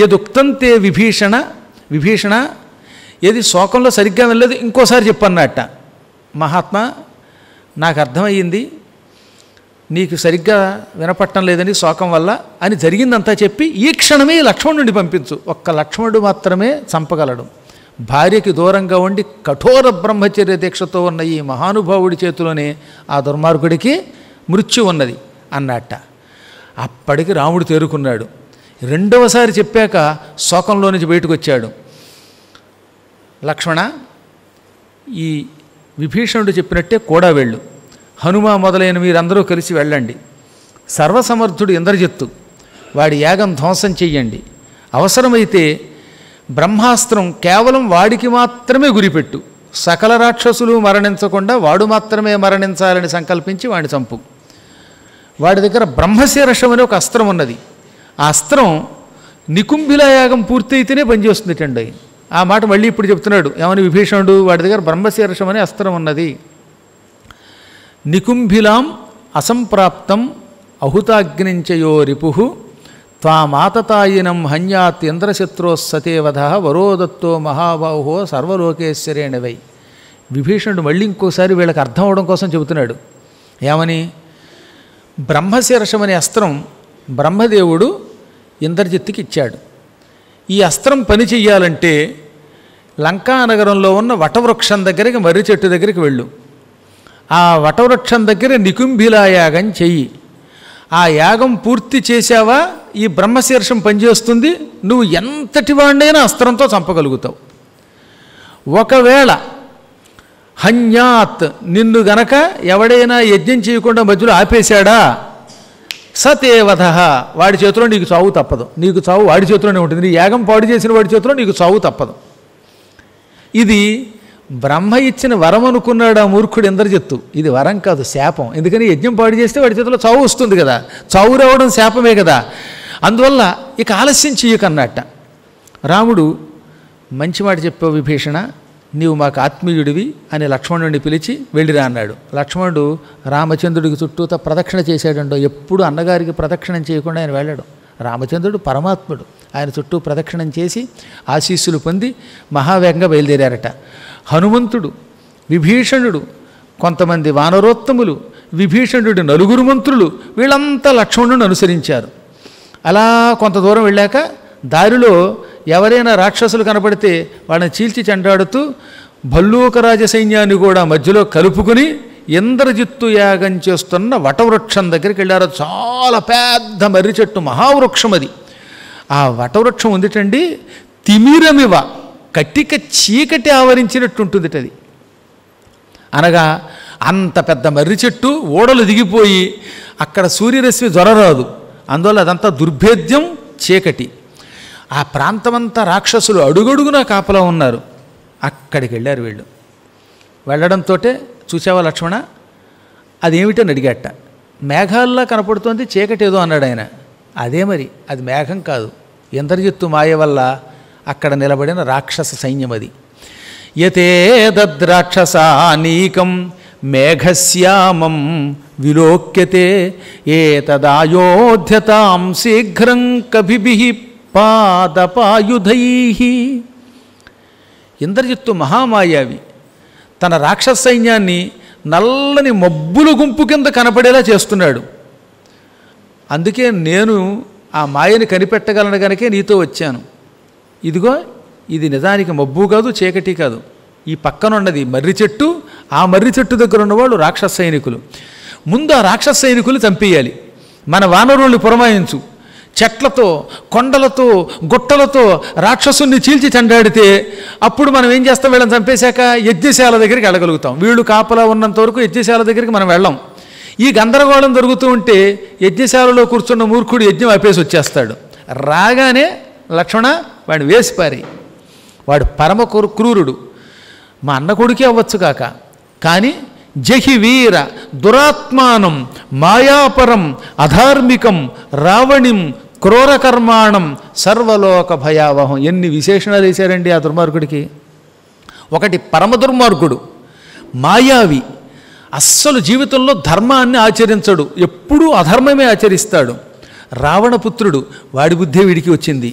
యదుక్తంతే విభీషణ. విభీషణ, ఏది శోకంలో సరిగ్గా వినలేదు, ఇంకోసారి చెప్పన్నట్ట. మహాత్మా, నాకు అర్థమయ్యింది, నీకు సరిగ్గా వినపట్టం లేదని శోకం వల్ల అని జరిగిందంతా చెప్పి ఈ క్షణమే లక్ష్మణుడిని పంపించు. ఒక్క లక్ష్మణుడు మాత్రమే చంపగలడు. భార్యకి దూరంగా ఉండి కఠోర బ్రహ్మచర్య దీక్షతో ఉన్న ఈ మహానుభావుడి చేతిలోనే ఆ దుర్మార్గుడికి మృత్యు ఉన్నది అన్నట్ట. అప్పటికి రాముడు తేరుకున్నాడు. రెండవసారి చెప్పాక శోకంలో నుంచి బయటకు వచ్చాడు. లక్ష్మణ, ఈ విభీషణుడు చెప్పినట్టే కూడా వెళ్ళు, హనుమ మొదలైన మీరందరూ కలిసి వెళ్ళండి. సర్వసమర్థుడు ఇంద్రజిత్తు, వాడి యాగం ధ్వంసం చెయ్యండి. అవసరమైతే బ్రహ్మాస్త్రం కేవలం వాడికి మాత్రమే గురిపెట్టు. సకల రాక్షసులు మరణించకుండా వాడు మాత్రమే మరణించాలని సంకల్పించి వాడిని చంపు. వాడి దగ్గర బ్రహ్మశీర్షం అనే ఒక అస్త్రం ఉన్నది. ఆ అస్త్రం నికుంభిల యాగం పూర్తయితేనే పనిచేస్తుందిటండి. ఆ మాట మళ్ళీ ఇప్పుడు చెప్తున్నాడు. ఏమని విభీషణుడు? వాడి దగ్గర బ్రహ్మశీర్షం అనే అస్త్రం ఉన్నది. నికుంభిలాం అసంప్రాప్తం అహుతాగ్నించయో రిపు త్వామాతతాయినం హన్యాత్ ఇంద్రశత్రోస్సతేవధ వరోదత్తో మహాబాహో సర్వలోకేశ్వరేణవై. విభీషణుడు మళ్ళీ ఇంకోసారి వీళ్ళకి అర్థం అవడం కోసం చెబుతున్నాడు. ఏమని? బ్రహ్మశీర్షం అనే అస్త్రం బ్రహ్మదేవుడు ఇంద్రజిత్తుకి ఇచ్చాడు. ఈ అస్త్రం పని చెయ్యాలంటే లంకానగరంలో ఉన్న వటవృక్షం దగ్గరికి, మర్రి చెట్టు దగ్గరికి వెళ్ళు. ఆ వటవృక్షం దగ్గర నికుంభిలా యాగం చెయ్యి. ఆ యాగం పూర్తి చేశావా ఈ బ్రహ్మశీర్షం పనిచేస్తుంది. నువ్వు ఎంతటి వాడినైనా అస్త్రంతో చంపగలుగుతావు. ఒకవేళ హన్యాత్, నిన్ను గనక ఎవడైనా యజ్ఞం చేయకుండా మధ్యలో ఆపేశాడా, సతేవధ, వాడి చేతిలో నీకు చావు తప్పదు. నీకు చావు వాడి చేతిలోనే ఉంటుంది. నీ యాగం పాడు చేసిన వాడి చేతిలో నీకు చావు తప్పదు. ఇది బ్రహ్మ ఇచ్చిన వరం అనుకున్నాడు ఆ మూర్ఖుడు ఇంద్రజిత్తు. ఇది వరం కాదు, శాపం. ఎందుకని యజ్ఞం పాడు చేస్తే వాడి చేతిలో చావు వస్తుంది కదా, చావు రావడం శాపమే కదా. అందువల్ల ఇక ఆలస్యం చెయ్యకన్నట్ట. రాముడు, మంచి మాట చెప్పావు విభీషణ, నీవు మాకు ఆత్మీయుడివి అని లక్ష్మణుడిని పిలిచి వెళ్ళిరా అన్నాడు. లక్ష్మణుడు రామచంద్రుడికి చుట్టూత ప్రదక్షిణ చేశాడండో. ఎప్పుడు అన్నగారికి ప్రదక్షిణం చేయకుండా ఆయన వెళ్ళాడు. రామచంద్రుడు పరమాత్ముడు, ఆయన చుట్టూ ప్రదక్షిణం చేసి ఆశీస్సులు పొంది మహావేగంగా బయలుదేరారట. హనుమంతుడు, విభీషణుడు, కొంతమంది వానరోత్తములు, విభీషణుడి నలుగురు మంత్రులు, వీళ్ళంతా లక్ష్మణుడిని అనుసరించారు. అలా కొంత దూరం వెళ్ళాక దారిలో ఎవరైనా రాక్షసులు కనపడితే వాళ్ళని చీల్చి చెండాడుతూ భల్లూకరాజ సైన్యాన్ని కూడా మధ్యలో కలుపుకుని ఇంద్రజిత్తు యాగం చేస్తున్న వటవృక్షం దగ్గరికి వెళ్ళారు. చాలా పెద్ద మర్రి చెట్టు, మహావృక్షం అది. ఆ వటవృక్షం ఉందిటండి, తిమిరమివ, కట్టిక చీకటి ఆవరించినట్టు ఉంటుంది అది. అనగా అంత పెద్ద మర్రి చెట్టు, ఓడలు దిగిపోయి అక్కడ సూర్యరశ్మి జ్వరరాదు. అందువల్ల అదంతా దుర్భేద్యం, చీకటి. ఆ ప్రాంతమంతా రాక్షసులు అడుగడుగునా కాపలా ఉన్నారు. అక్కడికి వెళ్ళారు వీళ్ళు. వెళ్ళడంతో చూసావా లక్ష్మణ, అదేమిటని అడిగట. మేఘాల్లా కనపడుతోంది, చీకటి ఏదో అన్నాడు ఆయన. అదే మరి, అది మేఘం కాదు, ఇంద్రజిత్తు మాయ వల్ల అక్కడ నిలబడిన రాక్షస సైన్యం అది. యతేదద్రాక్షసానీకం మేఘశ్యామం విలోక్యతే ఏతదాయోధ్యతాం శీఘ్రం కభిభిః పాదపాయుధైః. ఇంద్రజిత్తు మహామాయావి. తన రాక్షస సైన్యాన్ని నల్లని మబ్బుల గుంపు కింద కనపడేలా చేస్తున్నాడు. అందుకే నేను ఆ మాయని కనిపెట్టగలను కనుకే నీతో వచ్చాను. ఇదిగో, ఇది నిజానికి మబ్బు కాదు, చీకటి కాదు. ఈ పక్కనున్నది మర్రి చెట్టు. ఆ మర్రి చెట్టు దగ్గర ఉన్నవాళ్ళు రాక్షస సైనికులు. ముందు ఆ రాక్షస సైనికులు చంపేయాలి. మన వానరుల్ని పురమాయించు. చెట్లతో, కొండలతో, గుట్టలతో రాక్షసుల్ని చీల్చి చెండాడితే అప్పుడు మనం ఏం చేస్తాం? వీళ్ళని చంపేశాక యజ్ఞశాల దగ్గరికి వెళ్ళగలుగుతాం. వీళ్ళు కాపలా ఉన్నంత వరకు యజ్ఞశాల దగ్గరికి మనం వెళ్ళాం. ఈ గందరగోళం జరుగుతూ ఉంటే యజ్ఞశాలలో కూర్చున్న మూర్ఖుడు యజ్ఞం ఆపేసి వచ్చేస్తాడు. రాగానే లక్ష్మణ వాడిని వేసిపారి. వాడు పరమ క్రూరుడు. మా అన్న కొడుకే అవ్వచ్చు కాక, కానీ జహి వీర దురాత్మానం మాయాపరం అధార్మికం రావణిం క్రూరకర్మాణం సర్వలోక భయావహం. ఎన్ని విశేషణాలు వేశారండి ఆ దుర్మార్గుడికి. ఒకటి పరమ దుర్మార్గుడు, మాయావి, అస్సలు జీవితంలో ధర్మాన్ని ఆచరించడు, ఎప్పుడూ అధర్మమే ఆచరిస్తాడు. రావణపుత్రుడు, వాడి బుద్ధే వీడికి వచ్చింది.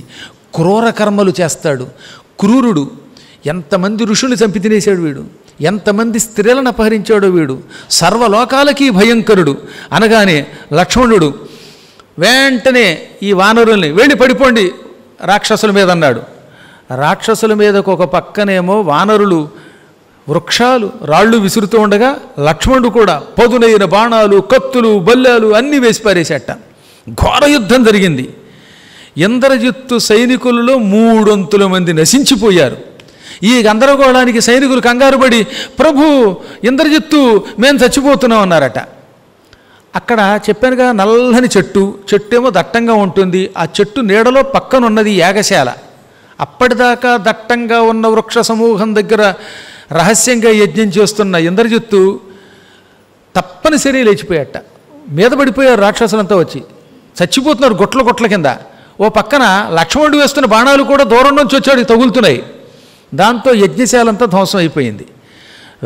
క్రూర కర్మలు చేస్తాడు, క్రూరుడు. ఎంతమంది ఋషుల్ని చంపి తినేశాడు వీడు, ఎంతమంది స్త్రీలను అపహరించాడో వీడు. సర్వలోకాలకి భయంకరుడు. అనగానే లక్ష్మణుడు వెంటనే ఈ వానరుల్ని వెళ్ళి పడిపోండి రాక్షసుల మీద అన్నాడు. రాక్షసుల మీదకు ఒక పక్కనేమో వానరులు వృక్షాలు రాళ్ళు విసురుతూ ఉండగా లక్ష్మణుడు కూడా పదునైన బాణాలు కత్తులు బల్లాలు అన్నీ వేసి పారేసేట. ఘోర యుద్ధం జరిగింది. ఇంద్రజిత్తు సైనికులలో 300 మంది నశించిపోయారు. ఈ గందరగోళానికి సైనికులు కంగారు పడి, ప్రభు ఇంద్రజిత్తు మేము చచ్చిపోతున్నాం అన్నారట. అక్కడ చెప్పానుగా నల్లని చెట్టు ఏమో దట్టంగా ఉంటుంది. ఆ చెట్టు నీడలో పక్కనున్నది యాగశాల. అప్పటిదాకా దట్టంగా ఉన్న వృక్ష సమూహం దగ్గర రహస్యంగా యజ్ఞం చేస్తున్న ఇంద్రజిత్తు తప్పనిసరి లేచిపోయాట. మీద పడిపోయారు రాక్షసులంతా వచ్చి, చచ్చిపోతున్నారు గొట్ల కింద. ఓ పక్కన లక్ష్మణుడు వేస్తున్న బాణాలు కూడా దూరం నుంచి వచ్చాడు తగులుతున్నాయి. దాంతో యజ్ఞశాలంతా ధ్వంసం అయిపోయింది.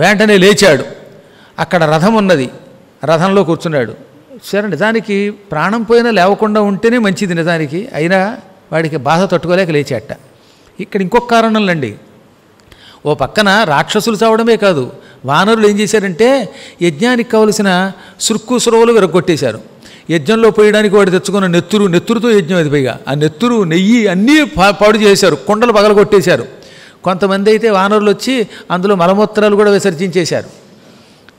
వెంటనే లేచాడు. అక్కడ రథం ఉన్నది, రథంలో కూర్చున్నాడు. సరే, నిజానికి ప్రాణం పోయినా లేవకుండా ఉంటేనే మంచిది నిజానికి. అయినా వాడికి బాధ తట్టుకోలేక లేచాట. ఇక్కడ ఇంకొక కారణంలండి. ఓ పక్కన రాక్షసులు చావడమే కాదు, వానరులు ఏం చేశారంటే యజ్ఞానికి కావలసిన సురుక్కు సురవలు విరగొట్టేశారు. యజ్ఞంలో పోయడానికి వాడు తెచ్చుకున్న నెత్తురుతో యజ్ఞం అది. పైగా ఆ నెత్తురు నెయ్యి అన్నీ పాడు చేశారు, కుండలు పగలగొట్టేశారు. కొంతమంది అయితే వానరులు వచ్చి అందులో మలమూత్రాలు కూడా విసర్జించేశారు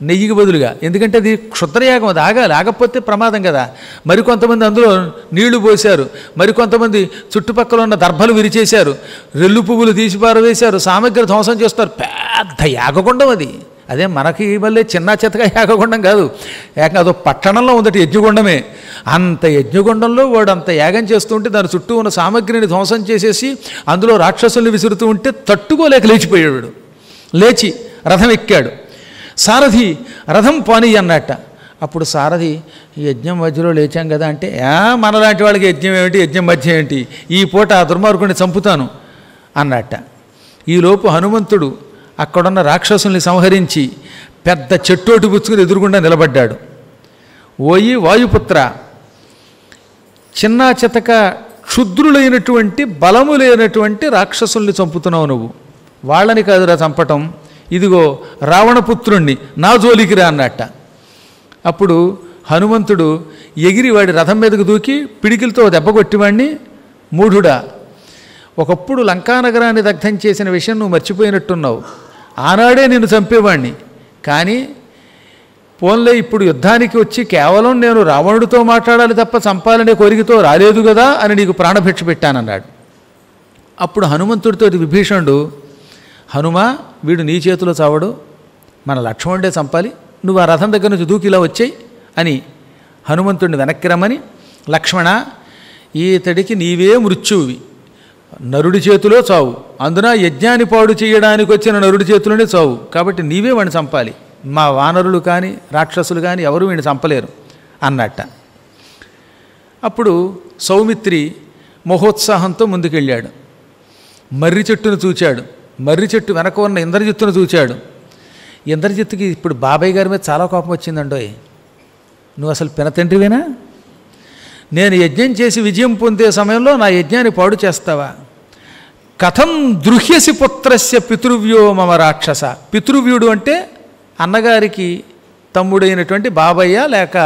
నెయ్యికి బదులుగా. ఎందుకంటే అది క్షుద్రయాగం, అది ఆగాలి, ఆగకపోతే ప్రమాదం కదా. మరికొంతమంది అందులో నీళ్లు పోశారు, మరికొంతమంది చుట్టుపక్కల ఉన్న దర్భలు విరిచేశారు, రెల్లు పువ్వులు తీసి పారవేశారు, సామగ్రి ధ్వంసం చేస్తారు. పెద్ద యాగగుండం అది. అదే మనకి మళ్ళీ చిన్న చెత్తగా యాగగుండం కాదు, ఏకంగా అదో పట్టణంలో ఉందట యజ్ఞగుండమే. అంత యజ్ఞగుండంలో వాడు అంత యాగం చేస్తుంటే దాని చుట్టూ ఉన్న సామగ్రిని ధ్వంసం చేసేసి అందులో రాక్షసుల్ని విసురుతూ ఉంటే తట్టుకోలేక లేచిపోయాడు. లేచి రథం ఎక్కాడు. సారథి రథం పోనీ అన్నట్ట. అప్పుడు సారథి, యజ్ఞం మధ్యలో లేచాం కదా అంటే, మనలాంటి వాళ్ళకి యజ్ఞం ఏమిటి, యజ్ఞం మధ్య ఏంటి, ఈ పూట ఆ దుర్మార్గుడిని చంపుతాను అన్నట్ట. ఈలోపు హనుమంతుడు అక్కడున్న రాక్షసుల్ని సంహరించి పెద్ద చెట్టోటి పుచ్చుకుని ఎదురుగుండా నిలబడ్డాడు. ఓయి వాయుపుత్ర, చిన్న చితక క్షుద్రులైనటువంటి బలము లేనటువంటి రాక్షసుల్ని చంపుతున్నావు నువ్వు. వాళ్ళని కాదురా చంపటం, ఇదిగో రావణపుత్రుణ్ణి నా జోలికి రా అన్నట్ట. అప్పుడు హనుమంతుడు ఎగిరి వాడి రథం మీదకు దూకి పిడికిలతో దెబ్బ కొట్టివాడిని, మూఢుడా, ఒకప్పుడు లంకానగరాన్ని దగ్ధం చేసిన విషయం నువ్వు మర్చిపోయినట్టున్నావు. ఆనాడే నిన్ను చంపేవాణ్ణి, కానీ పోన్లే ఇప్పుడు యుద్ధానికి వచ్చి కేవలం నేను రావణుడితో మాట్లాడాలి తప్ప చంపాలనే కోరికతో రాలేదు కదా అని నీకు ప్రాణభిక్ష పెట్టానన్నాడు. అప్పుడు హనుమంతుడితో విభీషణుడు, హనుమా, వీడు నీ చేతిలో చావడు, మన లక్ష్మణుడే చంపాలి, నువ్వు ఆ రథం దగ్గర నుంచి దూకి ఇలా వచ్చాయి అని హనుమంతుడిని వెనక్కి రమ్మని, లక్ష్మణ, ఈతడికి నీవే మృత్యువి, నరుడి చేతిలో చావు, అందున యజ్ఞాన్ని పాడు చేయడానికి వచ్చిన నరుడి చేతిలోనే చావు, కాబట్టి నీవే వాడిని చంపాలి, మా వానరులు కానీ రాక్షసులు కానీ ఎవరు వీడిని చంపలేరు అన్నట్ట. అప్పుడు సౌమిత్రి మహోత్సాహంతో ముందుకెళ్ళాడు. మర్రి చెట్టును చూచాడు. మర్రి చెట్టు వెనక ఉన్న ఇంద్రజిత్తును చూచాడు. ఇంద్రజిత్తుకి ఇప్పుడు బాబాయ్ గారి మీద చాలా కోపం వచ్చిందండోయ్. నువ్వు అసలు పినతండ్రివేనా? నేను యజ్ఞం చేసి విజయం పొందే సమయంలో నా యజ్ఞాన్ని పాడు చేస్తావా? కథం దృహ్యసి పుత్రస్య పితృవ్యో మమ రాక్షస. పితృవ్యుడు అంటే అన్నగారికి తమ్ముడైనటువంటి బాబయ్య, లేక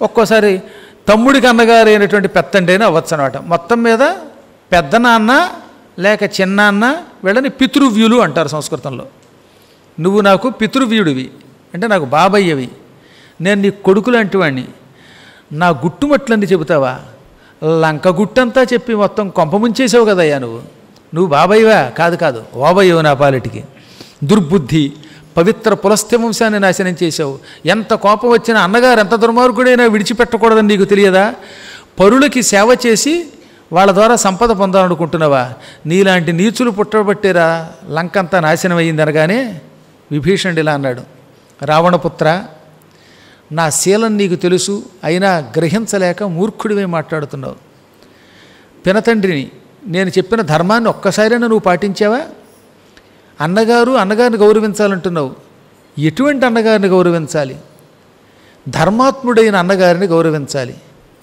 ఒక్కోసారి తమ్ముడికి అన్నగారైనటువంటి పెత్తండి అయినా అవ్వచ్చు అనమాట. మొత్తం మీద పెద్దనాన్న లేక చిన్నాన్న వీళ్ళని పితృవ్యులు అంటారు సంస్కృతంలో. నువ్వు నాకు పితృవ్యుడివి అంటే నాకు బాబయ్యవి, నేను నీ కొడుకు లాంటి వాడిని, నా గుట్టుమట్లన్నీ చెబుతావా? లంక గుట్టంతా చెప్పి మొత్తం కొంప ముంచేసావు కదయ్యా నువ్వు బాబయ్యవా? కాదు ఓబయ్యవు నా పాలిటికి. దుర్బుద్ధి, పవిత్ర పులస్త్య వంశాన్ని నాశనం చేశావు. ఎంత కోపం వచ్చినా అన్నగారు ఎంత దుర్మార్గుడైనా విడిచిపెట్టకూడదని నీకు తెలియదా? పరులకి సేవ చేసి వాళ్ళ ద్వారా సంపద పొందాలనుకుంటున్నావా? నీలాంటి నీచులు పుట్టబట్టేరా లంకంతా నాశనం అయ్యింది అనగానే విభీషణుడు ఇలా అన్నాడు, రావణపుత్ర, నా శీలం నీకు తెలుసు, అయినా గ్రహించలేక మూర్ఖుడివే మాట్లాడుతున్నావు. పినతండ్రిని, నేను చెప్పిన ధర్మాన్ని ఒక్కసారైనా నువ్వు పాటించావా? అన్నగారిని గౌరవించాలంటున్నావు. ఎటువంటి అన్నగారిని గౌరవించాలి? ధర్మాత్ముడైన అన్నగారిని గౌరవించాలి.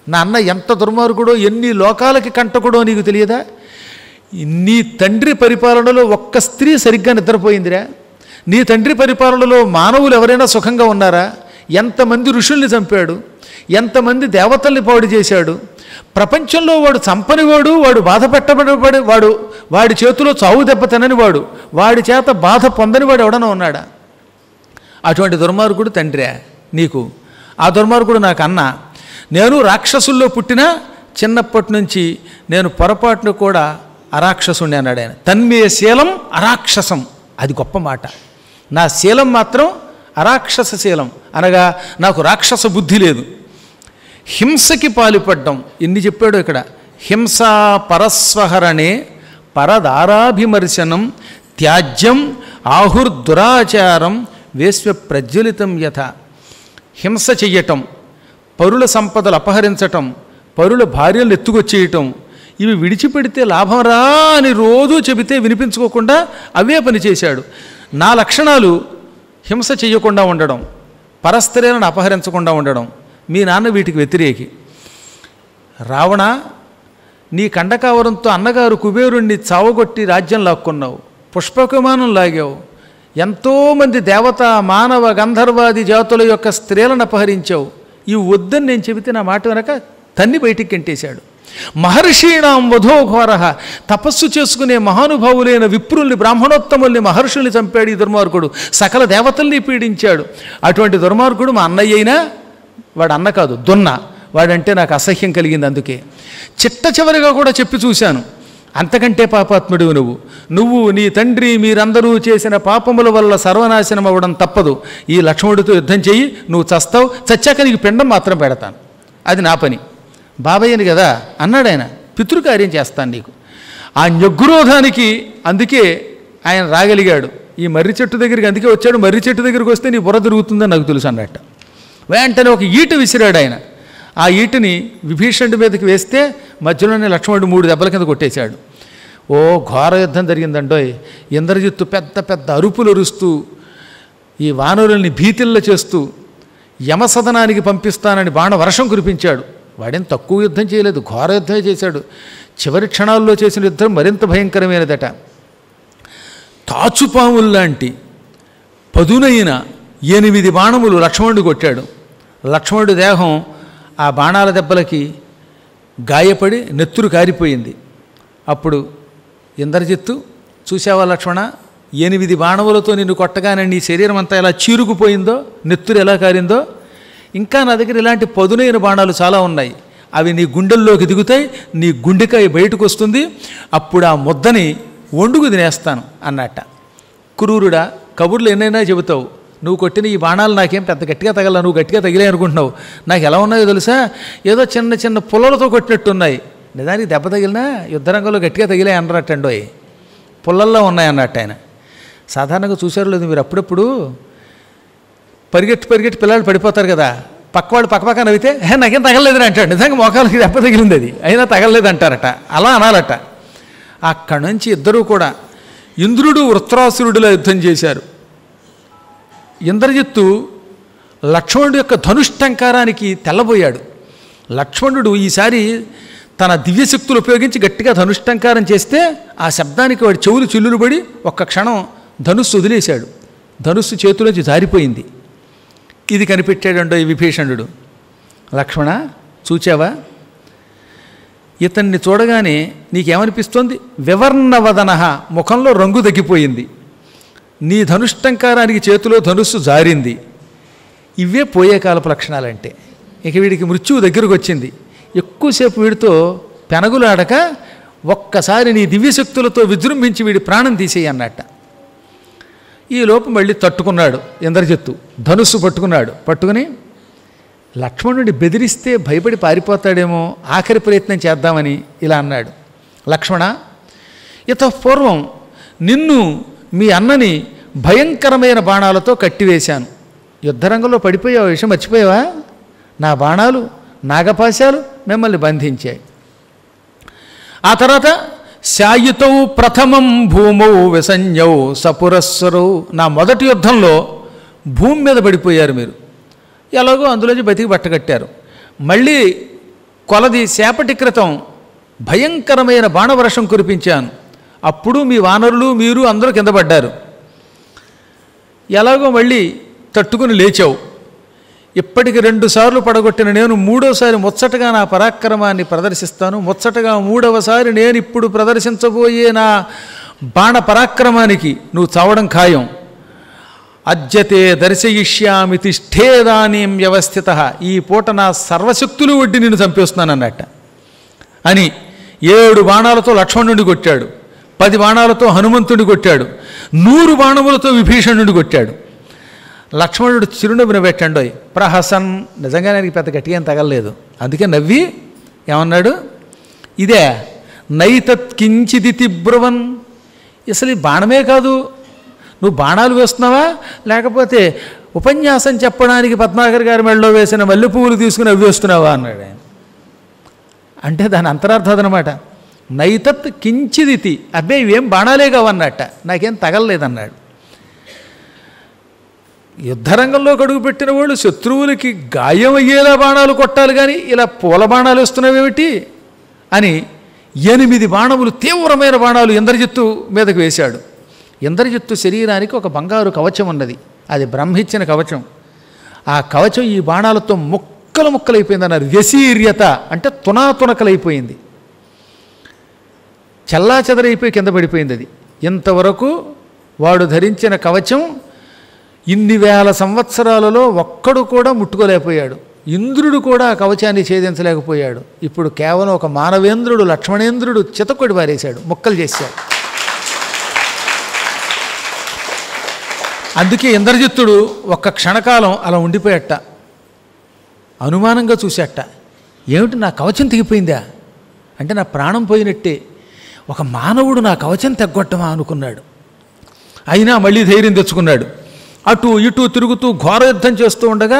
నా అన్న ఎంత దుర్మార్గుడో, ఎన్ని లోకాలకి కంటకుడో నీకు తెలియదా? నీ తండ్రి పరిపాలనలో ఒక్క స్త్రీ సరిగ్గా నిద్రపోయిందిరా? నీ తండ్రి పరిపాలనలో మానవులు ఎవరైనా సుఖంగా ఉన్నారా? ఎంతమంది ఋషుల్ని చంపాడు, ఎంతమంది దేవతల్ని పాడు చేశాడు. ప్రపంచంలో వాడు చంపనివాడు, వాడు బాధ పెట్టబడి వాడి చేతిలో చావు దెబ్బ తిననివాడు, వాడి చేత బాధ పొందనివాడు ఎవడన్నా ఉన్నాడా? అటువంటి దుర్మార్గుడు తండ్రే నీకు. ఆ దుర్మార్గుడు నాకు అన్న. నేను రాక్షసుల్లో పుట్టినా చిన్నప్పటి నుంచి నేను పొరపాటును కూడా అరాక్షసుని అన్నాడు ఆయన. తన్మే శీలం అరాక్షసం, అది గొప్ప మాట. నా శీలం మాత్రం అరాక్షస శీలం, అనగా నాకు రాక్షస బుద్ధి లేదు. హింసకి పాల్పడ్డం ఎన్ని చెప్పాడు ఇక్కడ. హింసా పరస్వహరణే పరదారాభిమర్శనం త్యాజ్యం ఆహుర్దురాచారం వేశ్వ ప్రజ్వలితం యథ. హింస చెయ్యటం, పరుల సంపదలు అపహరించటం, పరుల భార్యలను ఎత్తుకొచ్చేయటం, ఇవి విడిచిపెడితే లాభం రా అని రోజూ చెబితే వినిపించుకోకుండా అవే పనిచేశాడు. నా లక్షణాలు హింస చెయ్యకుండా ఉండడం, పరస్త్రీలను అపహరించకుండా ఉండడం. మీ నాన్న వీటికి వ్యతిరేకి. రావణ, నీ కండకావరంతో అన్నగారు కుబేరుణ్ణి చావగొట్టి రాజ్యం లాక్కున్నావు, పుష్పకుమానం లాగావు, ఎంతోమంది దేవత మానవ గంధర్వాది జాతుల యొక్క స్త్రీలను అపహరించావు. ఇవి వద్దని నేను చెబితే నా మాట వెనక తన్ని బయటికి గెంటేశాడు. మహర్షీణాం వధోఘోర, తపస్సు చేసుకునే మహానుభావులైన విప్రుల్ని, బ్రాహ్మణోత్తముల్ని, మహర్షుల్ని చంపాడు ఈ దుర్మార్గుడు. సకల దేవతల్ని పీడించాడు. అటువంటి దుర్మార్గుడు మా అన్నయ్య అయినా వాడు అన్న కాదు, దున్న. వాడంటే నాకు అసహ్యం కలిగింది. అందుకే చిట్ట చివరిగా కూడా చెప్పి చూశాను, అంతకంటే పాపాత్ముడివి నువ్వు నీ తండ్రి మీరందరూ చేసిన పాపముల వల్ల సర్వనాశనం అవ్వడం తప్పదు. ఈ లక్ష్మణుడితో యుద్ధం చెయ్యి, నువ్వు చస్తావు, చచ్చాక నీకు పిండం మాత్రం పెడతాను, అది నా పని. బాబయ్యని కదా అన్నాడు ఆయన, పితృకార్యం చేస్తాను నీకు. ఆ న్యగ్రోధానికి అందుకే ఆయన రాగలిగాడు. ఈ మర్రి చెట్టు దగ్గరికి అందుకే వచ్చాడు. మర్రి చెట్టు దగ్గరికి వస్తే నీ బుర్ర తిరుగుతుందని నాకు తెలుసు అన్నట్ట. వెంటనే ఒక ఈట విసిరాడు ఆయన. ఆ ఈటని విభీషణుడి మీదకి వేస్తే మధ్యలోనే లక్ష్మణుడు 3 దెబ్బల కింద కొట్టేశాడు. ఓ ఘోర యుద్ధం జరిగిందండోయ్. ఇంద్రజిత్తు పెద్ద పెద్ద అరుపులు అరుస్తూ ఈ వానరుల్ని భీతిల్ల చేస్తూ యమసదనానికి పంపిస్తానని బాణవర్షం కురిపించాడు. వాడేం తక్కువ యుద్ధం చేయలేదు, ఘోర యుద్ధమే చేశాడు. చివరి క్షణాల్లో చేసిన యుద్ధం మరింత భయంకరమైనదట. తాచుపాముల్లాంటి పదునైన 8 బాణములు లక్ష్మణుడు కొట్టాడు. లక్ష్మణుడి దేహం ఆ బాణాల దెబ్బలకి గాయపడి నెత్తురు కారిపోయింది. అప్పుడు ఇంద్రజిత్తు, చూసావా లక్ష్మణ, 8 బాణములతో నిన్ను కొట్టగానే నీ శరీరం అంతా ఎలా చీరుకుపోయిందో, నెత్తురు ఎలా కారిందో, ఇంకా నా దగ్గర ఇలాంటి పదునైన బాణాలు చాలా ఉన్నాయి, అవి నీ గుండెల్లోకి దిగుతాయి, నీ గుండెకాయ బయటకు వస్తుంది, అప్పుడు ఆ ముద్దని వండుకు తినేస్తాను అన్నట్ట. క్రూరుడా, కబుర్లు ఎన్నైనా చెబుతావు, నువ్వు కొట్టిన ఈ బాణాలు నాకేం పెద్ద గట్టిగా తగల, నువ్వు గట్టిగా తగిలే అనుకుంటున్నావు. నాకు ఎలా ఉన్నాయో తెలుసా, ఏదో చిన్న చిన్న పుల్లలతో కొట్టినట్టున్నాయి. నిజానికి దెబ్బ తగిలినా యుద్ధరంగంలో గట్టిగా తగిలే అన్నట్టండోయ్, పుల్లల్లో ఉన్నాయన్నట్టు ఆయన. సాధారణంగా చూసారు లేదు మీరు, అప్పుడప్పుడు పరిగెట్టి పిల్లలు పడిపోతారు కదా, పక్కవాడు పక్క నవ్వితే నాకేం తగలలేదని అంటాడు. నిజంగా మోకాలకి దెబ్బ తగిలింది, అది అయినా తగలలేదు అంటారట. అలా అనాలట. అక్కడి నుంచి ఇద్దరూ కూడా ఇంద్రుడు వృత్రాసురుడిలా యుద్ధం చేశారు. ఇంద్రజిత్తు లక్ష్మణుడి యొక్క ధనుష్టంకారానికి తెల్లబోయాడు. లక్ష్మణుడు ఈసారి తన దివ్యశక్తులు ఉపయోగించి గట్టిగా ధనుష్టంకారం చేస్తే ఆ శబ్దానికి వాడి చెవులు చిల్లులు పడి ఒక్క క్షణం ధనుస్సు వదిలేశాడు. ధనుస్సు చేతిలోంచి జారిపోయింది. ఇది కనిపెట్టాడండో ఈ విభీషణుడు. లక్ష్మణ, చూచావా, ఇతన్ని చూడగానే నీకేమనిపిస్తోంది? వివర్ణవదన, ముఖంలో రంగు తగ్గిపోయింది. నీ ధనుష్టంకారానికి చేతిలో ధనుస్సు జారింది. ఇవే పోయే కాలపు లక్షణాలంటే. ఇక వీడికి మృత్యువు దగ్గరకు వచ్చింది. ఎక్కువసేపు వీడితో పెనగులాడక ఒక్కసారి నీ దివ్యశక్తులతో విజృంభించి వీడి ప్రాణం తీసేయి అన్నట్ట. ఈ లోపు మళ్ళీ తట్టుకున్నాడు ఇంద్రజిత్తు, ధనుస్సు పట్టుకుని లక్ష్మణుడిని బెదిరిస్తే భయపడి పారిపోతాడేమో, ఆఖరి ప్రయత్నం చేద్దామని ఇలా అన్నాడు. లక్ష్మణ, ఇతపూర్వం నిన్ను మీ అన్నని భయంకరమైన బాణాలతో కట్టివేశాను. యుద్ధరంగంలో పడిపోయావు, విషయం మర్చిపోయావా? నా బాణాలు నాగపాశాలు మిమ్మల్ని బంధించాయి. ఆ తర్వాత శాయితౌ ప్రథమం భూమౌ విసంజ్ఞౌ సపురస్సరౌ, నా మొదటి యుద్ధంలో భూమి మీద పడిపోయారు మీరు, ఎలాగో అందులోంచి బతికి బట్టగట్టారు. మళ్ళీ కొలది సేపటి క్రితం భయంకరమైన బాణవర్షం కురిపించాను, అప్పుడు మీ వానరులు మీరు అందరూ కింద పడ్డారు. ఎలాగో మళ్ళీ తట్టుకుని లేచావు. ఇప్పటికి 2 సార్లు పడగొట్టిన నేను 3వసారి ముచ్చటగా నా పరాక్రమాన్ని ప్రదర్శిస్తాను. ముచ్చటగా 3వసారి నేను ఇప్పుడు ప్రదర్శించబోయే నా బాణ పరాక్రమానికి నువ్వు చావడం ఖాయం. అద్యతే దర్శయిష్యామి తిష్ఠేదానీం వ్యవస్థిత, ఈ పూట నా సర్వశక్తులు వడ్డి నిన్ను చంపేస్తున్నాను అన్నట్ట అని 7 బాణాలతో లక్ష్మణుడిని కొట్టాడు, 10 బాణాలతో హనుమంతుడిని కొట్టాడు, 100 బాణములతో విభీషణుడిని కొట్టాడు. లక్ష్మణుడు చిరునవ్వున పెట్టండోయ్ ప్రహసన్, నిజంగానే ఆయనకి పెద్ద గట్టిగా ఏం తగలలేదు. అందుకే నవ్వి ఏమన్నాడు, ఇదే నైతత్ కించిదితి బ్రువన్, అసలు ఈ బాణమే కాదు, నువ్వు బాణాలు వేస్తున్నావా లేకపోతే ఉపన్యాసం చెప్పడానికి పద్మాకర్ గారి మెడలో వేసిన మల్లె పువ్వులు తీసుకుని అవి వేస్తున్నావా అన్నాడు ఆయన. అంటే దాని అంతరార్థం అదనమాట. నైతత్ కించిదితి, అబ్బే ఇవేం బాణాలే కావన్నట్ట, నాకేం తగలలేదన్నాడు. యుద్ధరంగంలో కడుగు పెట్టిన వాళ్ళు శత్రువులకి గాయమయ్యేలా బాణాలు కొట్టాలి కానీ ఇలా పూల బాణాలు వేస్తున్నావేమిటి అని 8 బాణములు, తీవ్రమైన బాణాలు ఇంద్రజిత్తు మీదకు వేశాడు. ఇంద్రజిత్తు శరీరానికి ఒక బంగారు కవచం ఉన్నది, అది బ్రహ్మిచ్చిన కవచం. ఆ కవచం ఈ బాణాలతో ముక్కలు ముక్కలైపోయింది అన్నారు. వ్యసీర్యత అంటే తునాతునకలైపోయింది, చల్లా చెదరైపోయి కింద పడిపోయింది. అది ఇంతవరకు వాడు ధరించిన కవచం ఇన్ని వేల సంవత్సరాలలో ఒక్కడు కూడా ముట్టుకోలేకపోయాడు. ఇంద్రుడు కూడా ఆ కవచాన్ని ఛేదించలేకపోయాడు. ఇప్పుడు కేవలం ఒక మానవేంద్రుడు లక్ష్మణేంద్రుడు చితకొడి పారేశాడు, ముక్కలు చేశాడు. అందుకే ఇంద్రజిత్తుడు ఒక్క క్షణకాలం అలా ఉండిపోయట, అనుమానంగా చూసేట. ఏమిటి నా కవచం తెగిపోయిందా అంటే నా ప్రాణం పోయినట్టే, ఒక మానవుడు నా కవచం తెగ్గొట్టమా అనుకున్నాడు. అయినా మళ్ళీ ధైర్యం తెచ్చుకున్నాడు. అటు ఇటు తిరుగుతూ ఘోర యుద్ధం చేస్తూ ఉండగా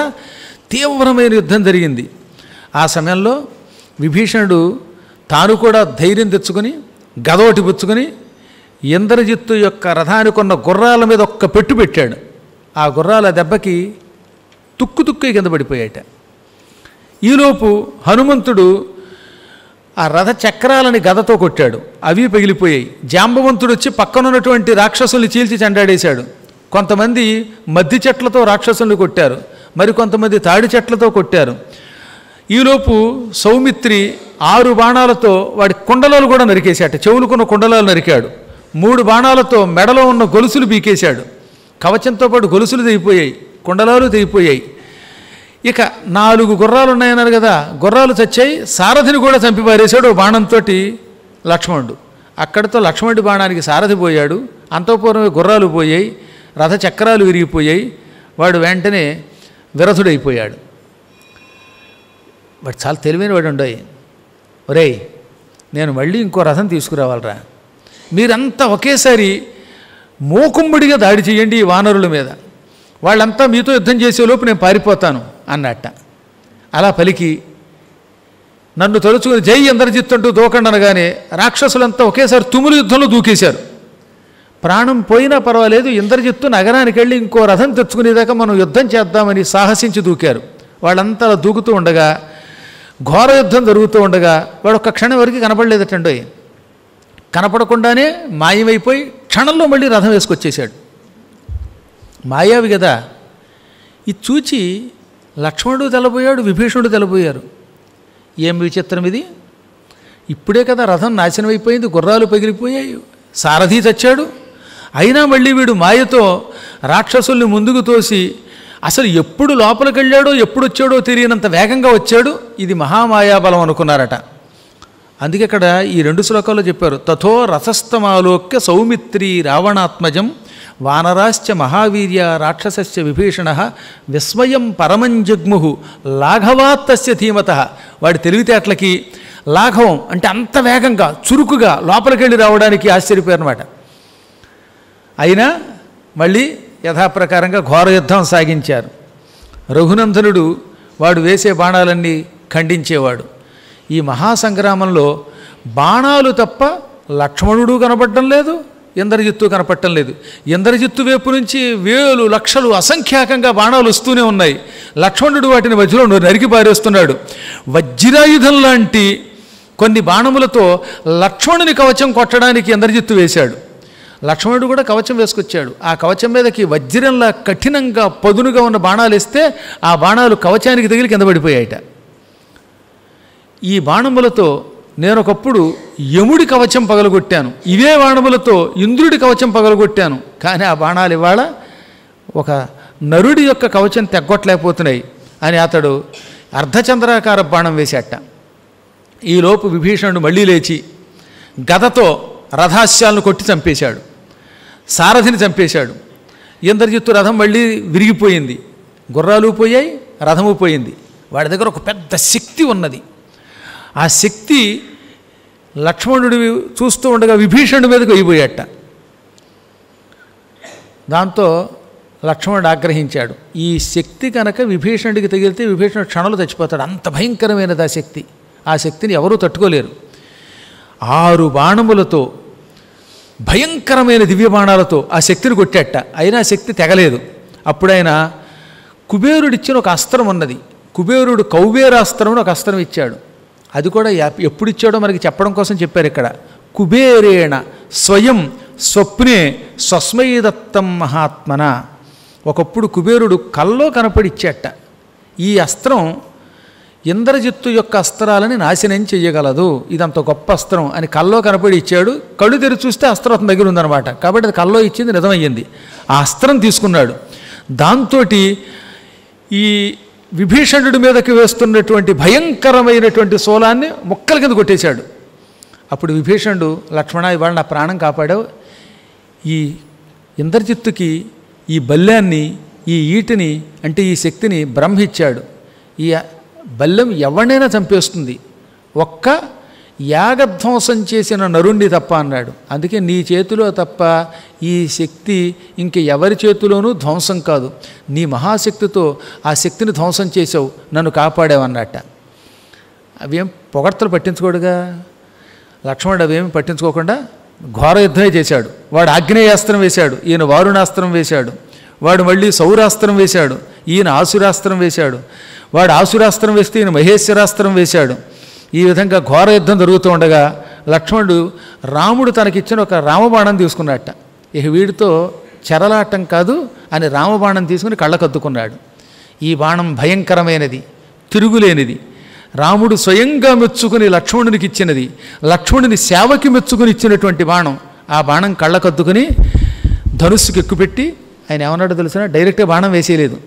తీవ్రమైన యుద్ధం జరిగింది. ఆ సమయంలో విభీషణుడు తాను కూడా ధైర్యం తెచ్చుకొని గదోటి పుచ్చుకొని ఇంద్రజిత్తు యొక్క రథానికి ఉన్న గుర్రాల మీద ఒక్క పెట్టు పెట్టాడు. ఆ గుర్రాల దెబ్బకి తుక్కు కింద పడిపోయాట. ఈలోపు హనుమంతుడు ఆ రథ చక్రాలని గదతో కొట్టాడు, అవి పగిలిపోయాయి. జాంబవంతుడు వచ్చి పక్కనున్నటువంటి రాక్షసుల్ని చీల్చి చెండాడేశాడు. కొంతమంది మద్ది చెట్లతో రాక్షసుల్ని కొట్టారు, మరికొంతమంది తాడి చెట్లతో కొట్టారు. ఈలోపు సౌమిత్రి 6 బాణాలతో వాడి కుండలాలు కూడా నరికేశాట, చెవులుకున్న కుండలాలు నరికాడు. 3 బాణాలతో మెడలో ఉన్న గొలుసులు బీకేశాడు. కవచంతో పాటు గొలుసులు తెగిపోయాయి, కుండలాలు తెగిపోయాయి. ఇక 4 గుర్రాలు ఉన్నాయన్నారు కదా, గుర్రాలు చచ్చాయి. సారథిని కూడా చంపి పారేశాడు బాణంతో లక్ష్మణుడు. అక్కడితో లక్ష్మణుడి బాణానికి సారథి పోయాడు, అంతఃపూర్వమే గుర్రాలు పోయాయి, రథ చక్రాలు విరిగిపోయాయి. వాడు వెంటనే విరథుడైపోయాడు. వాడు చాలా తెలివైన వాడు ఉండయి. ఒరేయ్, నేను మళ్ళీ ఇంకో రథం తీసుకురావాలరా, మీరంతా ఒకేసారి మోకుమ్మడిగా దాడి చేయండి ఈ వానరుల మీద, వాళ్ళంతా మీతో యుద్ధం చేసేలోపు నేను పారిపోతాను అన్నట్ట. అలా పలికి నన్ను తలుచుకుని జై ఇంద్రజిత్ అంటూ దూకండి అనగానే రాక్షసులంతా ఒకేసారి తుములు యుద్ధంలో దూకేశారు. ప్రాణం పోయినా పర్వాలేదు, ఇంద్రజిత్తు నగరానికి వెళ్ళి ఇంకో రథం తెచ్చుకునేదాకా మనం యుద్ధం చేద్దామని సాహసించి దూకారు. వాళ్ళంతా దూకుతూ ఉండగా ఘోర యుద్ధం జరుగుతూ ఉండగా వాడు ఒక్క క్షణం వరకు కనపడలేదటండోయ్. కనపడకుండానే మాయమైపోయి క్షణంలో మళ్ళీ రథం వేసుకొచ్చేశాడు. మాయావి కదా. ఇది చూచి లక్ష్మణుడు తెలబోయాడు, విభీషణుడు తెలబోయారు. ఏం విచిత్రం ఇది, ఇప్పుడే కదా రథం నాశనం అయిపోయింది, గుర్రాలు పగిలిపోయాయి, సారథి చచ్చాడు, అయినా మళ్ళీ వీడు మాయతో రాక్షసుల్ని ముందుకు తోసి అసలు ఎప్పుడు లోపలికి వెళ్ళాడో ఎప్పుడు వచ్చాడో తెలియనంత వేగంగా వచ్చాడు. ఇది మహామాయాబలం అనుకున్నారట. అందుకే ఇక్కడ ఈ 2 శ్లోకాల్లో చెప్పారు, తథో రసస్తమాలోక్య సౌమిత్రి రావణాత్మజం వానరాశ్చ మహావీర్య రాక్షసస్య విభీషణ విస్మయం పరమంజగ్ముహు లాఘవాత్తస్య ధీమత. వాడి తెలివితేటలకి లాఘవం అంటే అంత వేగంగా చురుకుగా లోపలికి వెళ్ళి రావడానికి ఆశ్చర్యపోయారన్నమాట. అయినా మళ్ళీ యథాప్రకారంగా ఘోర యుద్ధం సాగించారు. రఘునందనుడు వాడు వేసే బాణాలన్నీ ఖండించేవాడు. ఈ మహాసంగ్రామంలో బాణాలు తప్ప లక్ష్మణుడు కనపడటం లేదు, ఇంద్రజిత్తు కనపడటం లేదు. ఇంద్రజిత్తు వైపు నుంచి వేలు లక్షలు అసంఖ్యాకంగా బాణాలు వస్తూనే ఉన్నాయి. లక్ష్మణుడు వాటిని మధ్యలో నరికి పారేస్తున్నాడు. వజ్రాయుధం లాంటి కొన్ని బాణములతో లక్ష్మణుని కవచం కొట్టడానికి ఇంద్రజిత్తు వేశాడు. లక్ష్మణుడు కూడా కవచం వేసుకొచ్చాడు. ఆ కవచం మీదకి వజ్రంలా కఠినంగా పదునుగా ఉన్న బాణాలు వేస్తే ఆ బాణాలు కవచానికి తగిలి కింద పడిపోయాయట. ఈ బాణములతో నేను ఒకప్పుడు యముడి కవచం పగలగొట్టాను, ఇవే బాణములతో ఇంద్రుడి కవచం పగలగొట్టాను, కానీ ఆ బాణాలు ఇవాళ ఒక నరుడి యొక్క కవచం తెగ్గొట్టలేకపోతున్నాయి అని అతడు అర్ధచంద్రాకార బాణం వేసేట. ఈలోపు విభీషణుడు మళ్ళీ లేచి గదతో రథాస్యాలను కొట్టి చంపేశాడు, సారథిని చంపేశాడు. ఇంద్రజిత్తు రథం మళ్ళీ విరిగిపోయింది, గుర్రాలు పోయాయి, రథము పోయింది. వాడి దగ్గర ఒక పెద్ద శక్తి ఉన్నది. ఆ శక్తి లక్ష్మణుడు చూస్తూ ఉండగా విభీషణుడి మీదకి అయిపోయాట. దాంతో లక్ష్మణుడు ఆగ్రహించాడు. ఈ శక్తి కనుక విభీషణుడికి తగిలితే విభీషణుడు క్షణంలో చచ్చిపోతాడు. అంత భయంకరమైనది ఆ శక్తి. ఆ శక్తిని ఎవరూ తట్టుకోలేరు. 6 బాణములతో భయంకరమైన దివ్య బాణాలతో ఆ శక్తిని కొట్టాట. అయినా శక్తి తెగలేదు. అప్పుడైనా కుబేరుడిచ్చిన ఒక అస్త్రం ఉన్నది. కుబేరుడు కౌబేరాస్త్రం ఒక అస్త్రం ఇచ్చాడు. అది కూడా ఎప్పుడు ఇచ్చాడో మనకి చెప్పడం కోసం చెప్పారు ఇక్కడ. కుబేరేణ స్వయం స్వప్నే స్వస్మై దత్తం మహాత్మన. ఒకప్పుడు కుబేరుడు కల్లో కనపడి ఇచ్చాట. ఈ అస్త్రం ఇంద్రజిత్తు యొక్క అస్త్రాలని నాశనం చెయ్యగలదు, ఇదంత గొప్ప అస్త్రం అని కల్లో కనపడి ఇచ్చాడు. కళ్ళు తెరిచి చూస్తే అస్త్రం అతని దగ్గర ఉందన్నమాట. కాబట్టి అది కల్లో ఇచ్చింది నిజమయ్యింది. ఆ అస్త్రం తీసుకున్నాడు. దాంతో ఈ విభీషణుడి మీదకి వేస్తున్నటువంటి భయంకరమైనటువంటి శూలాన్ని ముక్కల కింద కొట్టేశాడు. అప్పుడు విభీషణుడు, లక్ష్మణ ఇవాళ నా ప్రాణం కాపాడావు, ఈ ఇంద్రజిత్తుకి ఈ బల్యాన్ని, ఈ ఈటిని అంటే ఈ శక్తిని బ్రహ్మ ఇచ్చాడు. ఈ బల్యం ఎవరినైనా చంపేస్తుంది, ఒక్క యాగధ్వంసం చేసిన నరుణ్ణి తప్ప అన్నాడు. అందుకే నీ చేతిలో తప్ప ఈ శక్తి ఇంక ఎవరి చేతిలోనూ ధ్వంసం కాదు. నీ మహాశక్తితో ఆ శక్తిని ధ్వంసం చేసావు, నన్ను కాపాడావన్నట్ట. అవేం పొగడ్తలు పట్టించుకోడుగా లక్ష్మణుడు. అవేమి పట్టించుకోకుండా ఘోర యుద్ధమే చేశాడు. వాడు ఆగ్నేయాస్త్రం వేశాడు, ఈయన వారుణాస్త్రం వేశాడు. వాడు మళ్ళీ సౌరాస్త్రం వేశాడు, ఈయన ఆసురాస్త్రం వేశాడు. వాడు ఆసురాస్త్రం వేస్తే ఈయన మహేశ్వరాస్త్రం వేశాడు. ఈ విధంగా ఘోర యుద్ధం జరుగుతూ ఉండగా లక్ష్మణుడు రాముడు తనకిచ్చిన ఒక రామబాణం తీసుకున్నట్ట. ఇక వీడితో చెరలాటం కాదు అని రామబాణం తీసుకుని కళ్ళకద్దుకున్నాడు. ఈ బాణం భయంకరమైనది, తిరుగులేనిది. రాముడు స్వయంగా మెచ్చుకుని లక్ష్మణునికి ఇచ్చినది, లక్ష్మణుని సేవకి మెచ్చుకుని ఇచ్చినటువంటి బాణం. ఆ బాణం కళ్ళకద్దుకుని ధనుస్సుకి ఎక్కుపెట్టి ఆయన ఏమన్నాడో తెలిసిన, డైరెక్ట్గా బాణం వేసేయలేదు.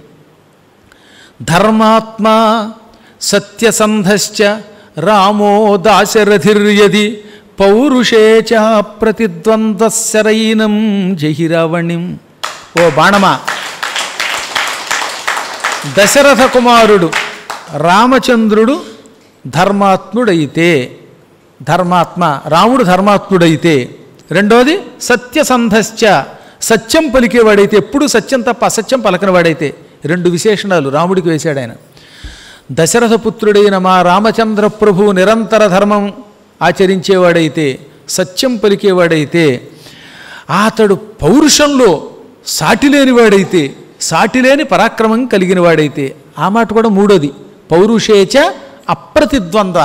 ధర్మాత్మా సత్యసంధశ్చ రామో దాశరథిర్యది పౌరుషే చ ప్రతిద్వంద్వశరైనం జహిరావణిం. ఓ బాణమా, దశరథ కుమారుడు రామచంద్రుడు ధర్మాత్ముడైతే, ధర్మాత్మ రాముడు ధర్మాత్ముడైతే, రెండోది సత్యసంధశ్చ సత్యం పలికేవాడైతే, ఎప్పుడు సత్యం తప్ప అసత్యం పలకనవాడైతే. 2 విశేషణాలు రాముడికి వేశాడు ఆయన. దశరథపుత్రుడైన మా రామచంద్ర ప్రభు నిరంతర ధర్మం ఆచరించేవాడైతే, సత్యం పలికేవాడైతే, అతడు పౌరుషంలో సాటిలేనివాడైతే, సాటిలేని పరాక్రమం కలిగిన వాడైతే. ఆ మాట కూడా మూడోది, పౌరుషేచ అప్రతిద్వంద్వ,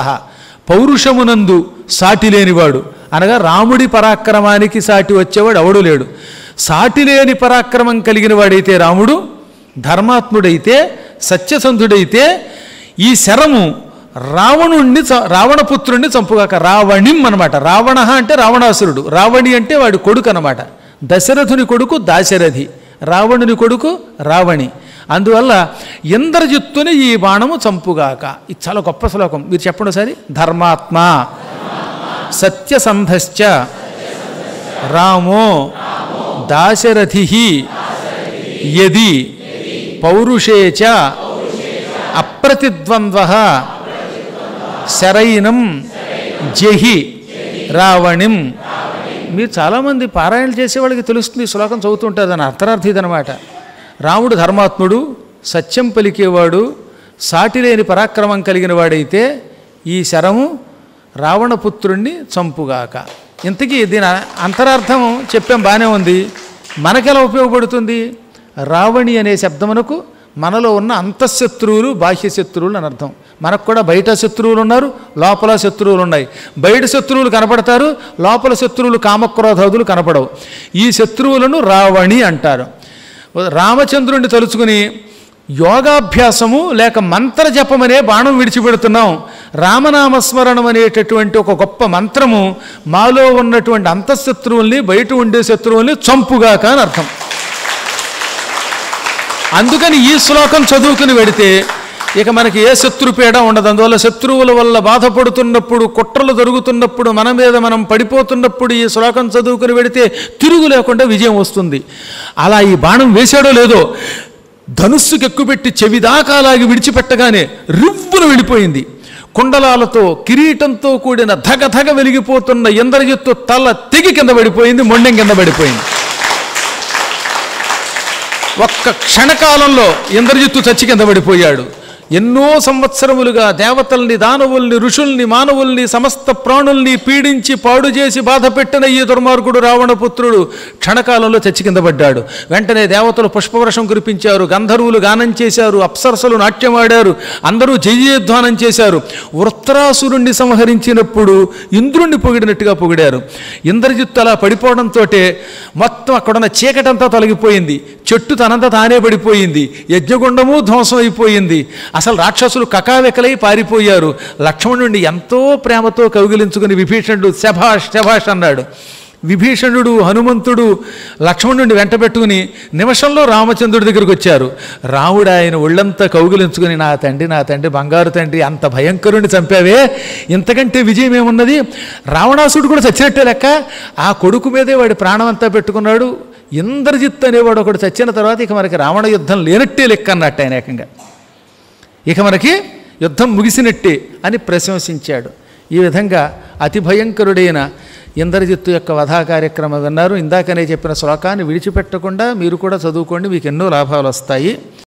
పౌరుషమునందు సాటిలేనివాడు అనగా రాముడి పరాక్రమానికి సాటి వచ్చేవాడు ఎవడూ లేడు. సాటిలేని పరాక్రమం కలిగిన వాడైతే రాముడు, ధర్మాత్ముడైతే, సత్యసంధుడైతే, ఈ శరము రావణపుత్రుణ్ణి చంపుగాక. రావణిం అనమాట. రావణ అంటే రావణాసురుడు, రావణి అంటే వాడి కొడుకు అనమాట. దశరథుని కొడుకు దాశరథి, రావణుని కొడుకు రావణి. అందువల్ల ఇంద్రజిత్తుని ఈ బాణము చంపుగాక. ఇది చాలా గొప్ప శ్లోకం, మీరు చెప్పండి ఒకసారి. ధర్మాత్మ సత్యసంధశ్చ రామో దాశరథి యది పౌరుషేచ అప్రతిద్వంద్వ శరైనం జహి రావణిం. మీరు చాలామంది పారాయణలు చేసేవాళ్ళకి తెలుస్తుంది, శ్లోకం చదువుతుంటుంది అని అర్థార్థం ఇదనమాట. రాముడు ధర్మాత్ముడు, సత్యం పలికేవాడు సాటిలేని పరాక్రమం కలిగిన వాడైతే ఈ శరము రావణపుత్రుణ్ణి చంపుగాక. ఇంతకీ దీని అంతరార్థం చెప్పాం, బాగానే ఉంది. మనకెలా ఉపయోగపడుతుంది? రావణి అనే శబ్దమునకు మనలో ఉన్న అంతఃశత్రువులు బాహ్య శత్రువులు అని అర్థం. మనకు కూడా బయట శత్రువులు ఉన్నారు, లోపల శత్రువులు ఉన్నాయి. బయట శత్రువులు కనపడతారు, లోపల శత్రువులు కామక్రోధాదులు కనపడవు. ఈ శత్రువులను రావణి అంటారు. రామచంద్రుణ్ణి తలుచుకుని యోగాభ్యాసము లేక మంత్ర జపమనే బాణం విడిచిపెడుతున్నాం. రామనామస్మరణం అనేటటువంటి ఒక గొప్ప మంత్రము మాలో ఉన్నటువంటి అంతఃశత్రువుల్ని బయట ఉండే శత్రువుల్ని చంపుగాక అని అర్థం. అందుకని ఈ శ్లోకం చదువుకుని వెడితే ఇక మనకి ఏ శత్రుపీడ ఉండదు. అందువల్ల శత్రువుల వల్ల బాధపడుతున్నప్పుడు, కుట్రలు జరుగుతున్నప్పుడు, మన మీద మనం పడిపోతున్నప్పుడు ఈ శ్లోకం చదువుకుని వెడితే తిరుగు లేకుండా విజయం వస్తుంది. అలా ఈ బాణం వేశాడో లేదో ధనుస్సుకు ఎక్కుపెట్టి చెవిదాకా లాగి విడిచిపెట్టగానే రివ్వును వెళ్ళిపోయింది. కుండలాలతో కిరీటంతో కూడిన ధగధగ వెలిగిపోతున్న ఇంద్రజిత్తు తల తెగి కింద పడిపోయింది, మొండెం కింద పడిపోయింది. ఒక్క క్షణకాలంలో ఇంద్రజిత్తు చచ్చి కింద పడిపోయాడు. ఎన్నో సంవత్సరములుగా దేవతల్ని, దానవుల్ని, ఋషుల్ని, మానవుల్ని, సమస్త ప్రాణుల్ని పీడించి పాడు చేసి బాధ పెట్టిన ఈ దుర్మార్గుడు రావణపుత్రుడు క్షణకాలంలో చచ్చి కింద పడ్డాడు. వెంటనే దేవతలు పుష్పవర్షం కురిపించారు, గంధర్వులు గానం చేశారు, అప్సరసలు నాట్యమాడారు, అందరూ జయధ్వానం చేశారు. వృత్రాసురుణ్ణి సంహరించినప్పుడు ఇంద్రుణ్ణి పొగిడినట్టుగా పొగిడారు. ఇంద్రజిత్తు అలా పడిపోవడంతో మొత్తం అక్కడున్న చీకటంతా తొలగిపోయింది. చెట్టు తనంతా తానే పడిపోయింది. యజ్ఞగుండము ధ్వంసం అయిపోయింది. అసలు రాక్షసులు కకావెకలై పారిపోయారు. లక్ష్మణుడిని ఎంతో ప్రేమతో కౌగిలించుకుని విభీషణుడు శభాష్ శభాష్ అన్నాడు. విభీషణుడు, హనుమంతుడు లక్ష్మణుడిని వెంట పెట్టుకుని నిమిషంలో రామచంద్రుడి దగ్గరికి వచ్చారు. రాముడు ఆయన ఒళ్ళంతా కౌగిలించుకుని, నా తండ్రి, నా తండ్రి, బంగారు తండ్రి, అంత భయంకరుణ్ణి చంపావే, ఇంతకంటే విజయం ఏమున్నది? రావణాసుడు కూడా చచ్చినట్టే లెక్క. ఆ కొడుకు మీదే వాడి ప్రాణం అంతా పెట్టుకున్నాడు. ఇంద్రజిత్ అనేవాడు ఒకడు చచ్చిన తర్వాత ఇక మనకి రావణ యుద్ధం లేనట్టే లెక్క అన్నట్టు ఆయన ఏకంగా. ఇక మనకి యుద్ధం ముగిసినట్టే అని ప్రశంసించాడు. ఈ విధంగా అతి భయంకరుడైన ఇంద్రజిత్తు యొక్క వధా కార్యక్రమం విన్నారు. ఇందాకనే చెప్పిన శ్లోకాన్ని విడిచిపెట్టకుండా మీరు కూడా చదువుకోండి, మీకు ఎన్నో లాభాలు వస్తాయి.